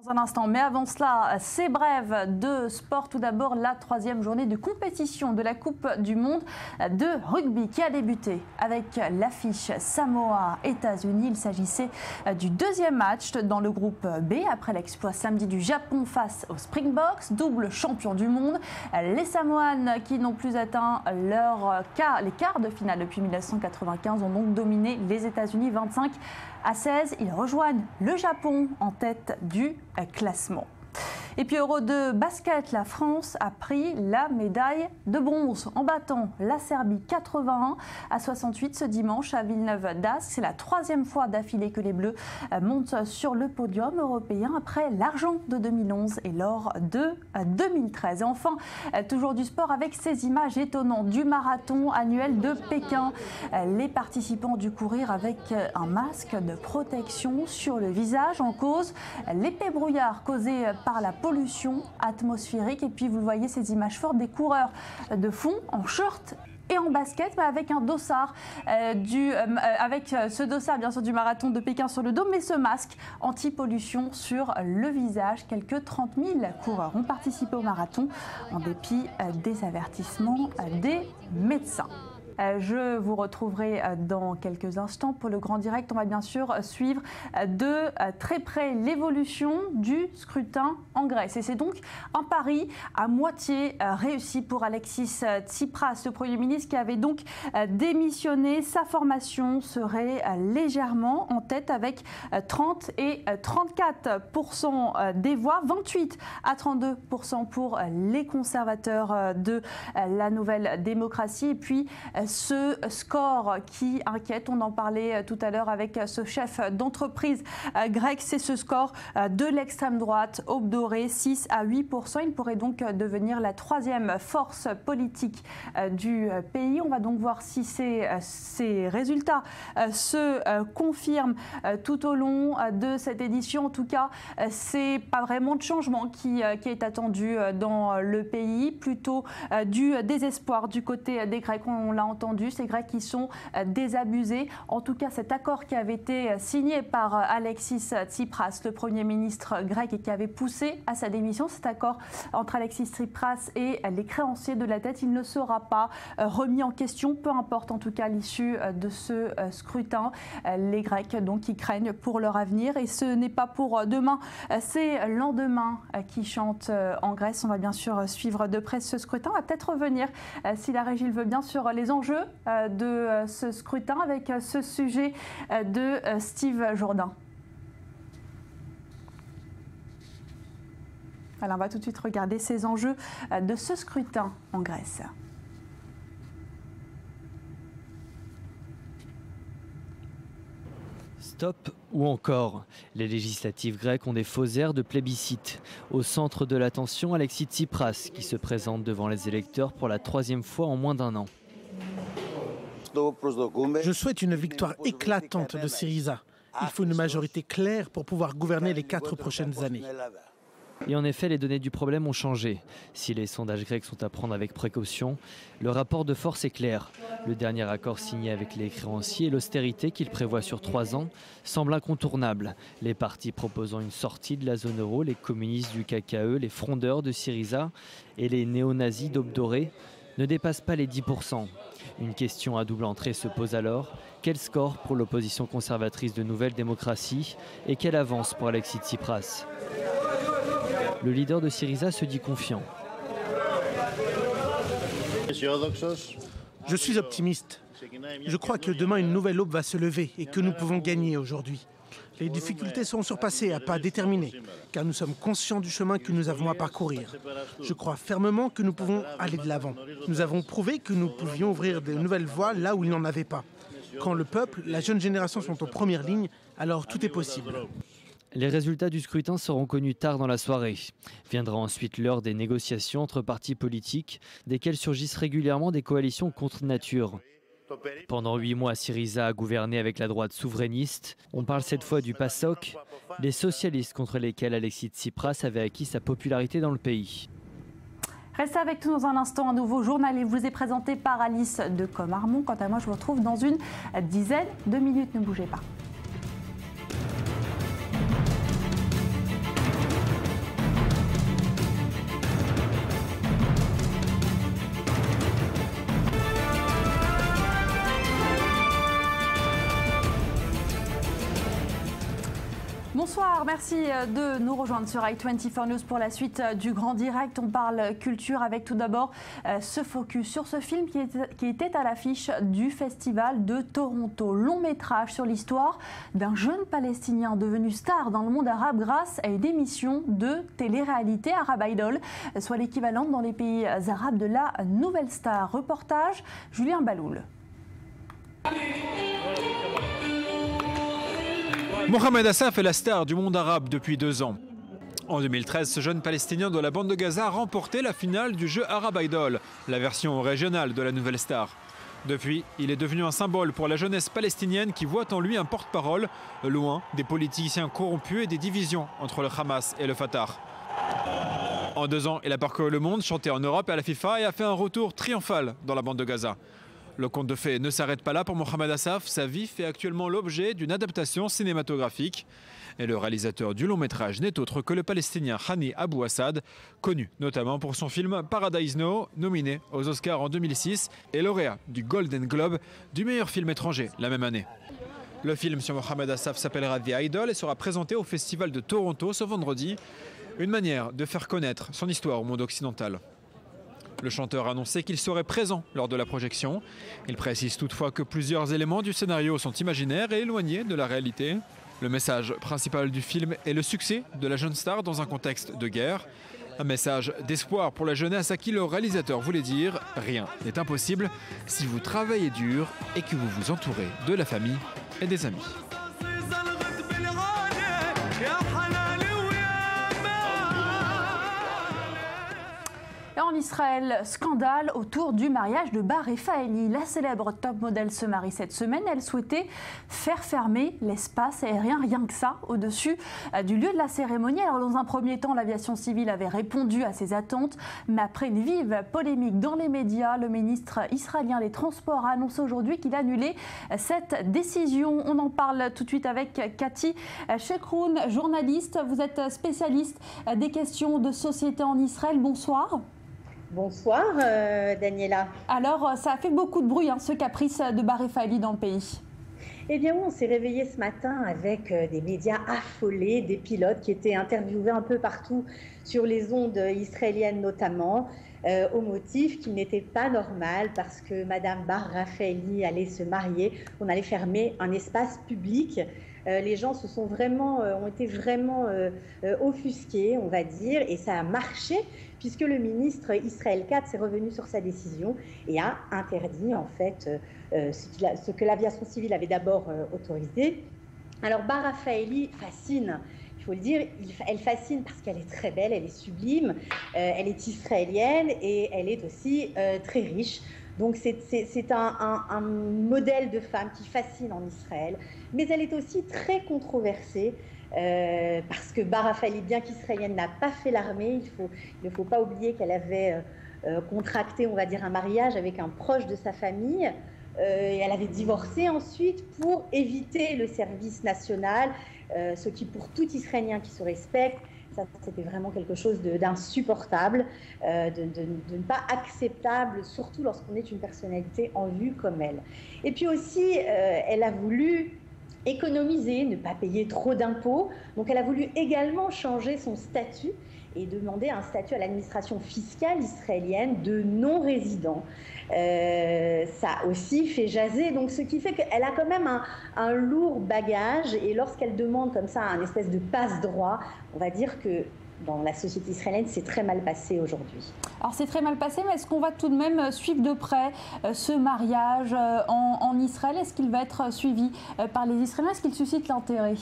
Un instant, mais avant cela, ces brèves de sport. Tout d'abord, la 3e journée de compétition de la Coupe du Monde de rugby qui a débuté avec l'affiche Samoa-États-Unis. Il s'agissait du 2e match dans le groupe B après l'exploit samedi du Japon face aux Springboks, double champion du monde. Les Samoans qui n'ont plus atteint les quarts de finale depuis 1995 ont donc dominé les États-Unis 25-16. Ils rejoignent le Japon en tête du classement. Et puis Euro de basket, la France a pris la médaille de bronze en battant la Serbie 81-68 ce dimanche à Villeneuve-d'Ascq. C'est la 3e fois d'affilée que les Bleus montent sur le podium européen après l'argent de 2011 et l'or de 2013. Et enfin, toujours du sport avec ces images étonnantes du marathon annuel de Pékin. Les participants ont dû courir avec un masque de protection sur le visage en cause l'épais brouillard causé par la pollution atmosphérique. Et puis vous voyez ces images fortes des coureurs de fond en short et en basket, mais avec un dossard avec ce dossard bien sûr du marathon de Pékin sur le dos, mais ce masque anti-pollution sur le visage. Quelques 30 000 coureurs ont participé au marathon en dépit des avertissements des médecins. Je vous retrouverai dans quelques instants pour le grand direct. On va bien sûr suivre de très près l'évolution du scrutin en Grèce. Et c'est donc un pari à moitié réussi pour Alexis Tsipras, le Premier ministre qui avait donc démissionné. Sa formation serait légèrement en tête avec 30 et 34% des voix, 28 à 32% pour les conservateurs de la Nouvelle Démocratie. Et puis ce score qui inquiète, on en parlait tout à l'heure avec ce chef d'entreprise grec, c'est ce score de l'extrême droite, Aube Dorée, 6 à 8%. Il pourrait donc devenir la 3e force politique du pays. On va donc voir si ces résultats se confirment tout au long de cette édition. En tout cas, c'est pas vraiment de changement qui est attendu dans le pays, plutôt du désespoir du côté des Grecs. On l'a entendu, ces Grecs qui sont désabusés. En tout cas, cet accord qui avait été signé par Alexis Tsipras, le Premier ministre grec, et qui avait poussé à sa démission, cet accord entre Alexis Tsipras et les créanciers de la dette, il ne sera pas remis en question, peu importe en tout cas l'issue de ce scrutin. Les Grecs donc qui craignent pour leur avenir, et ce n'est pas pour demain, c'est lendemain qui chante en Grèce. On va bien sûr suivre de près ce scrutin. On va peut-être revenir, si la régie le veut bien, sur les enjeux de ce scrutin avec ce sujet de Steve Jourdain. Alors on va tout de suite regarder ces enjeux de ce scrutin en Grèce. Stop ou encore? Les législatives grecques ont des faux airs de plébiscite. Au centre de l'attention, Alexis Tsipras, qui se présente devant les électeurs pour la 3e fois en moins d'1 an. Je souhaite une victoire éclatante de Syriza. Il faut une majorité claire pour pouvoir gouverner les 4 prochaines années. Et en effet, les données du problème ont changé. Si les sondages grecs sont à prendre avec précaution, le rapport de force est clair. Le dernier accord signé avec les créanciers et l'austérité qu'il prévoit sur 3 ans semble incontournable. Les partis proposant une sortie de la zone euro, les communistes du KKE, les frondeurs de Syriza et les néo-nazis d'Aube Dorée ne dépassent pas les 10%. Une question à double entrée se pose alors. Quel score pour l'opposition conservatrice de Nouvelle Démocratie et quelle avance pour Alexis Tsipras? Le leader de Syriza se dit confiant. Je suis optimiste. Je crois que demain une nouvelle aube va se lever et que nous pouvons gagner aujourd'hui. Les difficultés seront surpassées à pas déterminés, car nous sommes conscients du chemin que nous avons à parcourir. Je crois fermement que nous pouvons aller de l'avant. Nous avons prouvé que nous pouvions ouvrir de nouvelles voies là où il n'y en avait pas. Quand le peuple, la jeune génération sont en première ligne, alors tout est possible. Les résultats du scrutin seront connus tard dans la soirée. Viendra ensuite l'heure des négociations entre partis politiques, desquels surgissent régulièrement des coalitions contre nature. Pendant 8 mois, Syriza a gouverné avec la droite souverainiste. On parle cette fois du PASOK, les socialistes contre lesquels Alexis Tsipras avait acquis sa popularité dans le pays. Restez avec nous dans un instant, un nouveau journal. Il vous est présenté par Alice de Comarmont. Quant à moi, je vous retrouve dans une dizaine de minutes. Ne bougez pas. Bonsoir, merci de nous rejoindre sur i24 News pour la suite du Grand Direct. On parle culture avec tout d'abord ce focus sur ce film qui était à l'affiche du Festival de Toronto. Long métrage sur l'histoire d'un jeune Palestinien devenu star dans le monde arabe grâce à une émission de télé-réalité Arab Idol, soit l'équivalent dans les pays arabes de la Nouvelle Star. Reportage Julien Baloul. Mohamed Assaf est la star du monde arabe depuis 2 ans. En 2013, ce jeune Palestinien de la bande de Gaza a remporté la finale du jeu Arab Idol, la version régionale de la Nouvelle Star. Depuis, il est devenu un symbole pour la jeunesse palestinienne qui voit en lui un porte-parole, loin des politiciens corrompus et des divisions entre le Hamas et le Fatah. En 2 ans, il a parcouru le monde, chanté en Europe et à la FIFA et a fait un retour triomphal dans la bande de Gaza. Le conte de fées ne s'arrête pas là pour Mohamed Assaf. Sa vie fait actuellement l'objet d'une adaptation cinématographique. Et le réalisateur du long métrage n'est autre que le Palestinien Hani Abou Assad, connu notamment pour son film Paradise Now, nominé aux Oscars en 2006 et lauréat du Golden Globe du meilleur film étranger la même année. Le film sur Mohamed Assaf s'appellera The Idol et sera présenté au Festival de Toronto ce vendredi. Une manière de faire connaître son histoire au monde occidental. Le chanteur a annoncé qu'il serait présent lors de la projection. Il précise toutefois que plusieurs éléments du scénario sont imaginaires et éloignés de la réalité. Le message principal du film est le succès de la jeune star dans un contexte de guerre. Un message d'espoir pour la jeunesse à qui le réalisateur voulait dire « Rien n'est impossible si vous travaillez dur et que vous vous entourez de la famille et des amis ». Et en Israël, scandale autour du mariage de Bar Refaeli. La célèbre top modèle se marie cette semaine. Elle souhaitait faire fermer l'espace aérien, rien que ça, au-dessus du lieu de la cérémonie. Alors dans un premier temps, l'aviation civile avait répondu à ces attentes. Mais après une vive polémique dans les médias, le ministre israélien des Transports a annoncé aujourd'hui qu'il annulait cette décision. On en parle tout de suite avec Cathy Shekroun, journaliste. Vous êtes spécialiste des questions de société en Israël. Bonsoir. Bonsoir Daniela. Alors ça a fait beaucoup de bruit ce caprice de Bar Refaeli dans le pays. Eh bien oui, on s'est réveillé ce matin avec des médias affolés, des pilotes qui étaient interviewés un peu partout sur les ondes israéliennes notamment, au motif qu'il n'était pas normal parce que Madame Bar Refaeli allait se marier, on allait fermer un espace public. Les gens ont été vraiment offusqués, on va dire, et ça a marché puisque le ministre Israël Katz est revenu sur sa décision et a interdit en fait ce que l'aviation civile avait d'abord autorisé. Alors Bar Refaeli fascine. Il faut le dire, elle fascine parce qu'elle est très belle, elle est sublime, elle est israélienne et elle est aussi très riche. Donc c'est un modèle de femme qui fascine en Israël, mais elle est aussi très controversée parce que Bar Refaeli, bien qu'israélienne, n'a pas fait l'armée. Il ne faut pas oublier qu'elle avait contracté, on va dire, un mariage avec un proche de sa famille. Et elle avait divorcé ensuite pour éviter le service national, ce qui pour tout Israélien qui se respecte, ça c'était vraiment quelque chose d'insupportable, de ne pas acceptable, surtout lorsqu'on est une personnalité en vue comme elle. Et puis aussi, elle a voulu économiser, ne pas payer trop d'impôts, donc elle a voulu également changer son statut. et demander un statut à l'administration fiscale israélienne de non-résident. Ça aussi fait jaser, donc ce qui fait qu'elle a quand même un lourd bagage, et lorsqu'elle demande comme ça un espèce de passe-droit, on va dire que dans la société israélienne, c'est très mal passé aujourd'hui. Alors c'est très mal passé, mais est-ce qu'on va tout de même suivre de près ce mariage en Israël? Est-ce qu'il va être suivi par les Israéliens? Est-ce qu'il suscite l'intérêt?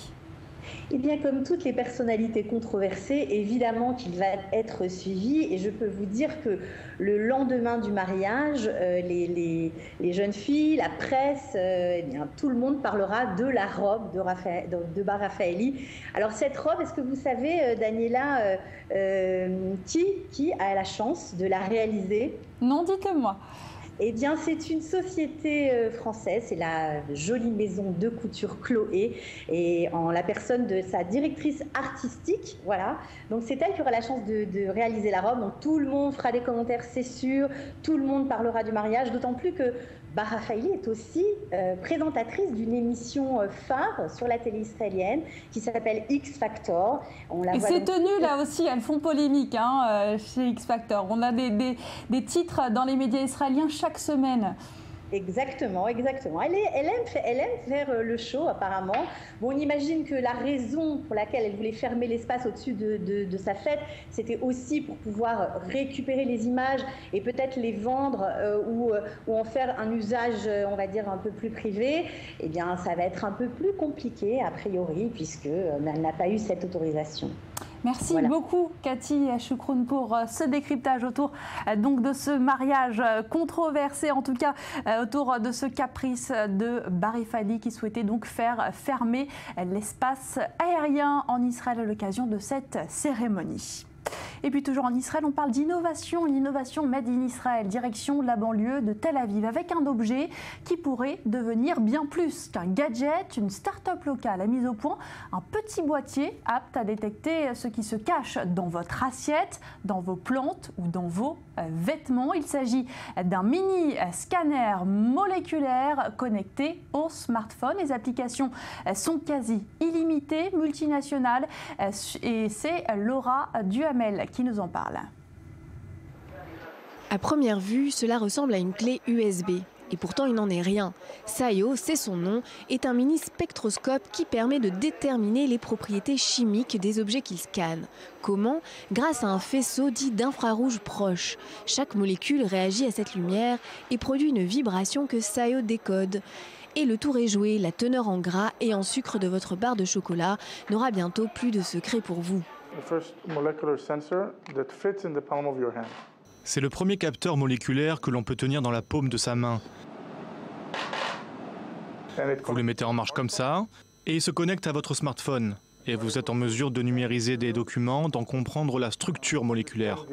Eh bien, comme toutes les personnalités controversées, évidemment qu'il va être suivi, et je peux vous dire que le lendemain du mariage, les jeunes filles, la presse, eh bien, tout le monde parlera de la robe de Bar Raffaeli. Alors cette robe, est-ce que vous savez, Daniela, qui a la chance de la réaliser? Non, dites-le-moi. Eh bien, c'est une société française, c'est la jolie maison de couture Chloé, et en la personne de sa directrice artistique, voilà. Donc c'est elle qui aura la chance de réaliser la robe, donc tout le monde fera des commentaires, c'est sûr, tout le monde parlera du mariage, d'autant plus que Bar Raffaeli est aussi présentatrice d'une émission phare sur la télé israélienne qui s'appelle X Factor. Et ces tenues là aussi, elles font polémique chez X Factor. On a des titres dans les médias israéliens chaque semaine. Exactement, exactement. Elle aime faire le show apparemment. Bon, on imagine que la raison pour laquelle elle voulait fermer l'espace au-dessus de sa fête, c'était aussi pour pouvoir récupérer les images et peut-être les vendre ou en faire un usage, on va dire, un peu plus privé. Eh bien, ça va être un peu plus compliqué a priori puisque elle n'a pas eu cette autorisation. Merci beaucoup Cathy Choukroun pour ce décryptage autour donc de ce mariage controversé, en tout cas autour de ce caprice de Bar Raffaeli qui souhaitait donc faire fermer l'espace aérien en Israël à l'occasion de cette cérémonie. Et puis toujours en Israël, on parle d'innovation, une innovation made in Israël, direction la banlieue de Tel Aviv, avec un objet qui pourrait devenir bien plus qu'un gadget. Une start-up locale a mis au point un petit boîtier apte à détecter ce qui se cache dans votre assiette, dans vos plantes ou dans vos vêtements. Il s'agit d'un mini scanner moléculaire connecté au smartphone. Les applications sont quasi illimitées, multinationales, et c'est Laura Duhamel qui nous en parle. À première vue, cela ressemble à une clé USB. Et pourtant, il n'en est rien. SAIO, c'est son nom, est un mini spectroscope qui permet de déterminer les propriétés chimiques des objets qu'il scanne. Comment? Grâce à un faisceau dit d'infrarouge proche. Chaque molécule réagit à cette lumière et produit une vibration que SAIO décode. Et le tour est joué, la teneur en gras et en sucre de votre barre de chocolat n'aura bientôt plus de secret pour vous. C'est le premier capteur moléculaire que l'on peut tenir dans la paume de sa main. Vous le mettez en marche comme ça et il se connecte à votre smartphone. Et vous êtes en mesure de numériser des documents, d'en comprendre la structure moléculaire.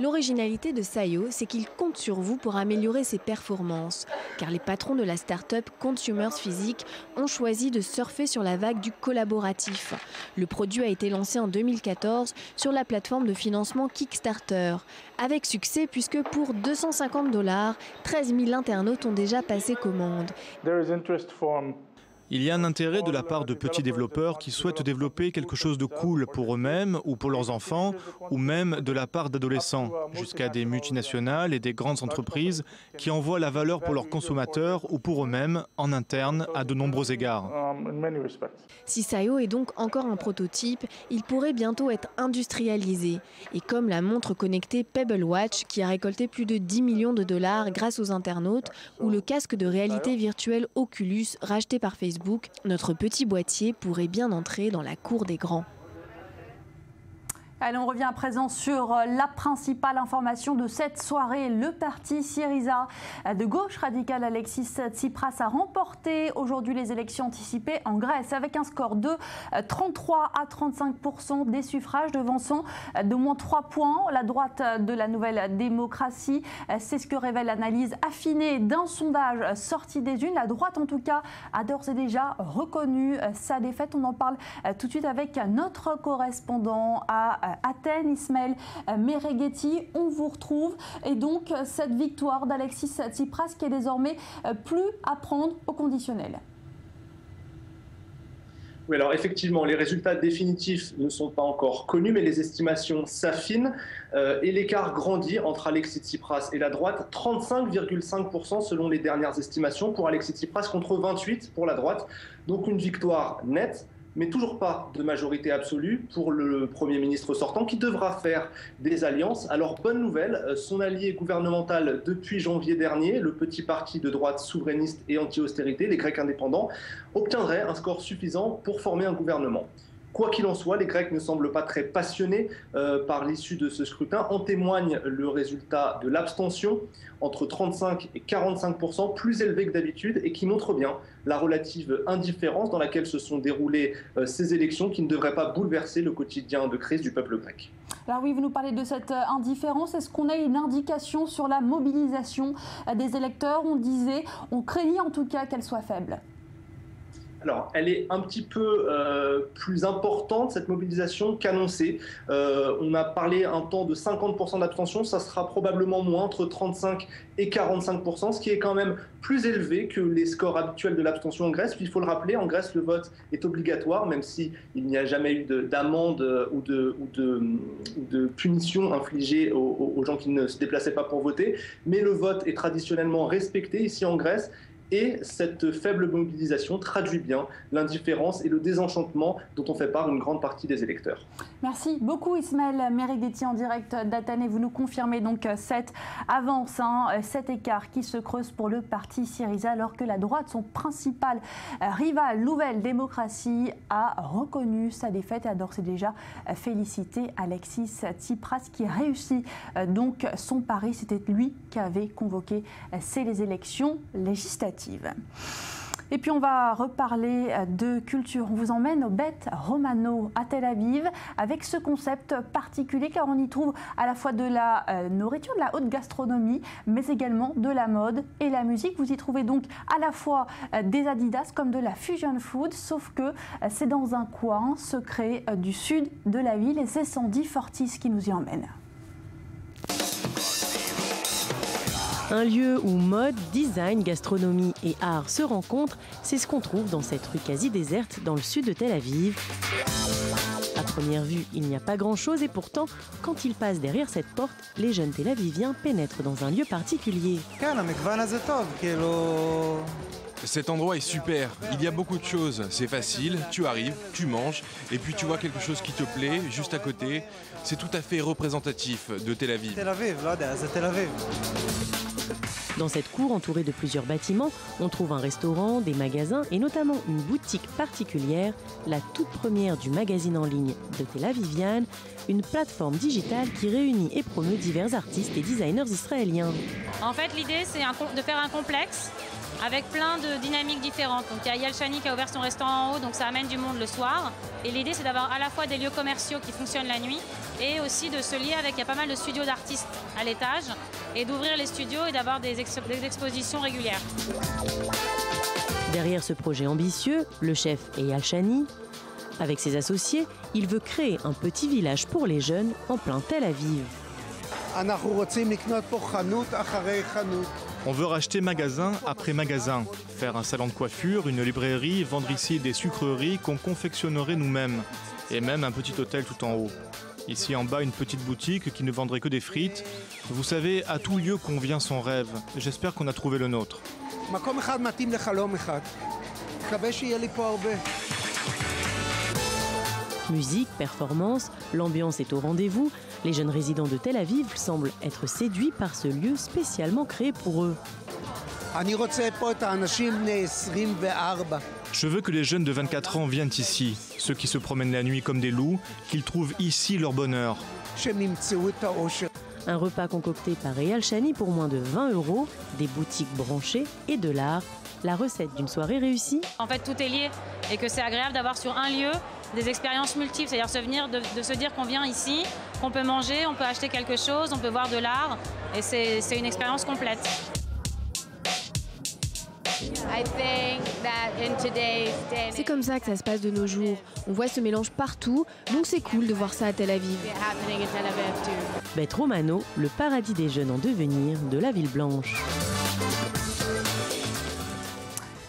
L'originalité de SAIO, c'est qu'il compte sur vous pour améliorer ses performances. Car les patrons de la start-up Consumers Physique ont choisi de surfer sur la vague du collaboratif. Le produit a été lancé en 2014 sur la plateforme de financement Kickstarter. Avec succès puisque pour $250, 13 000 internautes ont déjà passé commande. Il y a un intérêt de la part de petits développeurs qui souhaitent développer quelque chose de cool pour eux-mêmes ou pour leurs enfants, ou même de la part d'adolescents, jusqu'à des multinationales et des grandes entreprises qui envoient la valeur pour leurs consommateurs ou pour eux-mêmes en interne à de nombreux égards. Si SAIO est donc encore un prototype, il pourrait bientôt être industrialisé. Et comme la montre connectée Pebble Watch, qui a récolté plus de $10 millions grâce aux internautes, ou le casque de réalité virtuelle Oculus racheté par Facebook, notre petit boîtier pourrait bien entrer dans la cour des grands. Allez, on revient à présent sur la principale information de cette soirée. Le parti Syriza de gauche radicale Alexis Tsipras a remporté aujourd'hui les élections anticipées en Grèce avec un score de 33 à 35% des suffrages, devançant de moins 3 points la droite de la Nouvelle Démocratie. C'est ce que révèle l'analyse affinée d'un sondage sorti des urnes. La droite, en tout cas, a d'ores et déjà reconnu sa défaite. On en parle tout de suite avec notre correspondant à Athènes, Ismaël Mereghetti. On vous retrouve. Et donc, cette victoire d'Alexis Tsipras qui est désormais plus à prendre au conditionnel. Oui, alors effectivement, les résultats définitifs ne sont pas encore connus, mais les estimations s'affinent et l'écart grandit entre Alexis Tsipras et la droite. 35,5% selon les dernières estimations pour Alexis Tsipras contre 28% pour la droite. Donc une victoire nette, mais toujours pas de majorité absolue pour le Premier ministre sortant qui devra faire des alliances. Alors bonne nouvelle, son allié gouvernemental depuis janvier dernier, le petit parti de droite souverainiste et anti-austérité, les Grecs indépendants, obtiendrait un score suffisant pour former un gouvernement. Quoi qu'il en soit, les Grecs ne semblent pas très passionnés par l'issue de ce scrutin. En témoigne le résultat de l'abstention, entre 35 et 45%, plus élevé que d'habitude, et qui montre bien la relative indifférence dans laquelle se sont déroulées ces élections qui ne devraient pas bouleverser le quotidien de crise du peuple grec. Alors oui, vous nous parlez de cette indifférence. Est-ce qu'on a une indication sur la mobilisation des électeurs? On craignait en tout cas qu'elle soit faible. Alors, elle est un petit peu plus importante, cette mobilisation, qu'annoncée. On a parlé un temps de 50% d'abstention, ça sera probablement moins, entre 35 et 45%, ce qui est quand même plus élevé que les scores habituels de l'abstention en Grèce. Puis il faut le rappeler, en Grèce, le vote est obligatoire, même s'il n'y a jamais eu d'amende ou de punition infligée aux gens qui ne se déplaçaient pas pour voter. Mais le vote est traditionnellement respecté ici en Grèce. Et cette faible mobilisation traduit bien l'indifférence et le désenchantement dont on fait part une grande partie des électeurs. Merci beaucoup Ismaël Merigeti en direct d'Athènes. Et vous nous confirmez donc cette avance, cet écart qui se creuse pour le parti Syriza, alors que la droite, son principal rival, Nouvelle Démocratie, a reconnu sa défaite et a d'ores et déjà félicité Alexis Tsipras qui réussit donc son pari. C'était lui qui avait convoqué ces élections législatives. Et puis on va reparler de culture. On vous emmène au Bet Romano à Tel Aviv avec ce concept particulier car on y trouve à la fois de la nourriture, de la haute gastronomie, mais également de la mode et la musique. Vous y trouvez donc à la fois des Adidas comme de la fusion food, sauf que c'est dans un coin secret du sud de la ville et c'est Sandy Fortis qui nous y emmène. Un lieu où mode, design, gastronomie et art se rencontrent, c'est ce qu'on trouve dans cette rue quasi déserte dans le sud de Tel Aviv. À première vue, il n'y a pas grand-chose et pourtant, quand ils passent derrière cette porte, les jeunes Tel Aviviens pénètrent dans un lieu particulier. Cet endroit est super, il y a beaucoup de choses, c'est facile, tu arrives, tu manges, et puis tu vois quelque chose qui te plaît, juste à côté. C'est tout à fait représentatif de Tel Aviv. Dans cette cour entourée de plusieurs bâtiments, on trouve un restaurant, des magasins et notamment une boutique particulière, la toute première du magazine en ligne de Tel Avivian, une plateforme digitale qui réunit et promeut divers artistes et designers israéliens. En fait, l'idée, c'est de faire un complexe avec plein de dynamiques différentes. Donc, il y a Eyal Shani qui a ouvert son restaurant en haut, donc ça amène du monde le soir. Et l'idée, c'est d'avoir à la fois des lieux commerciaux qui fonctionnent la nuit et aussi de se lier avec, il y a pas mal de studios d'artistes à l'étage, et d'ouvrir les studios et d'avoir des expositions régulières. Derrière ce projet ambitieux, le chef Eyal Shani, avec ses associés, il veut créer un petit village pour les jeunes en plein Tel Aviv. On veut racheter magasin après magasin, faire un salon de coiffure, une librairie, vendre ici des sucreries qu'on confectionnerait nous-mêmes, et même un petit hôtel tout en haut. Ici en bas, une petite boutique qui ne vendrait que des frites. Vous savez, à tout lieu convient son rêve. J'espère qu'on a trouvé le nôtre. Musique, performance, l'ambiance est au rendez-vous. Les jeunes résidents de Tel Aviv semblent être séduits par ce lieu spécialement créé pour eux. Je veux que les jeunes de 24 ans viennent ici, ceux qui se promènent la nuit comme des loups, qu'ils trouvent ici leur bonheur. Un repas concocté par Eyal Shani pour moins de 20 €, des boutiques branchées et de l'art. La recette d'une soirée réussie. En fait, tout est lié et que c'est agréable d'avoir sur un lieu des expériences multiples, c'est-à-dire de se dire qu'on vient ici, qu'on peut manger, on peut acheter quelque chose, on peut voir de l'art et c'est une expérience complète. C'est comme ça que ça se passe de nos jours. On voit ce mélange partout, donc c'est cool de voir ça à Tel Aviv. Bet Romano, le paradis des jeunes en devenir de la ville blanche.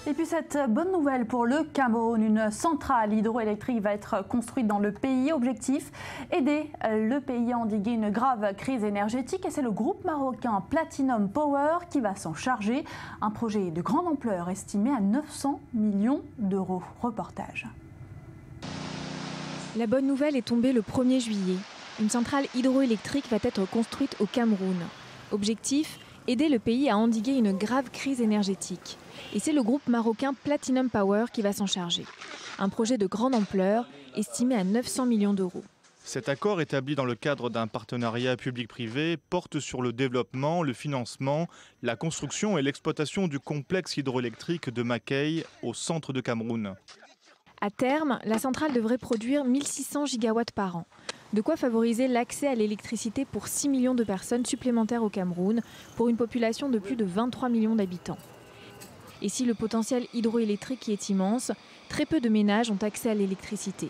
Eh Et puis cette bonne nouvelle pour le Cameroun, une centrale hydroélectrique va être construite dans le pays. Objectif, aider le pays à endiguer une grave crise énergétique. Et c'est le groupe marocain Platinum Power qui va s'en charger. Un projet de grande ampleur estimé à 900 millions d'euros. Reportage. La bonne nouvelle est tombée le 1er juillet. Une centrale hydroélectrique va être construite au Cameroun. Objectif, aider le pays à endiguer une grave crise énergétique. Et c'est le groupe marocain Platinum Power qui va s'en charger. Un projet de grande ampleur, estimé à 900 millions d'euros. Cet accord, établi dans le cadre d'un partenariat public-privé, porte sur le développement, le financement, la construction et l'exploitation du complexe hydroélectrique de Mackay, au centre de Cameroun. À terme, la centrale devrait produire 1600 gigawatts par an. De quoi favoriser l'accès à l'électricité pour 6 millions de personnes supplémentaires au Cameroun, pour une population de plus de 23 millions d'habitants. Et si le potentiel hydroélectrique est immense, très peu de ménages ont accès à l'électricité.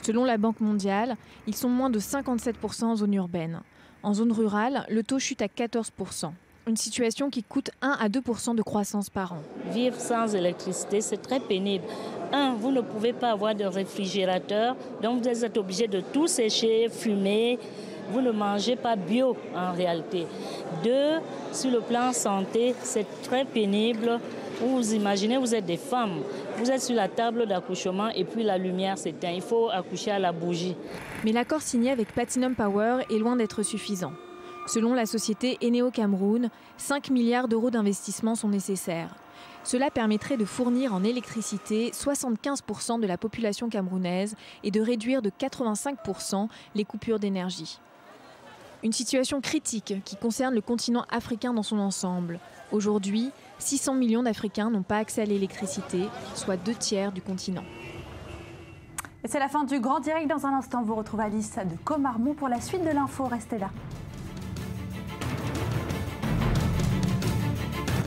Selon la Banque mondiale, ils sont moins de 57% en zone urbaine. En zone rurale, le taux chute à 14%. Une situation qui coûte 1 à 2% de croissance par an. Vivre sans électricité, c'est très pénible. 1, vous ne pouvez pas avoir de réfrigérateur, donc vous êtes obligé de tout sécher, fumer. Vous ne mangez pas bio en réalité. 2, sur le plan santé, c'est très pénible. Vous imaginez, vous êtes des femmes, vous êtes sur la table d'accouchement et puis la lumière s'éteint. Il faut accoucher à la bougie. Mais l'accord signé avec Platinum Power est loin d'être suffisant. Selon la société Eneo Cameroun, 5 milliards d'euros d'investissement sont nécessaires. Cela permettrait de fournir en électricité 75% de la population camerounaise et de réduire de 85% les coupures d'énergie. Une situation critique qui concerne le continent africain dans son ensemble. Aujourd'hui, 600 millions d'Africains n'ont pas accès à l'électricité, soit 2/3 du continent. Et c'est la fin du Grand Direct. Dans un instant, vous retrouvez Alice de Comarmont pour la suite de l'info. Restez là.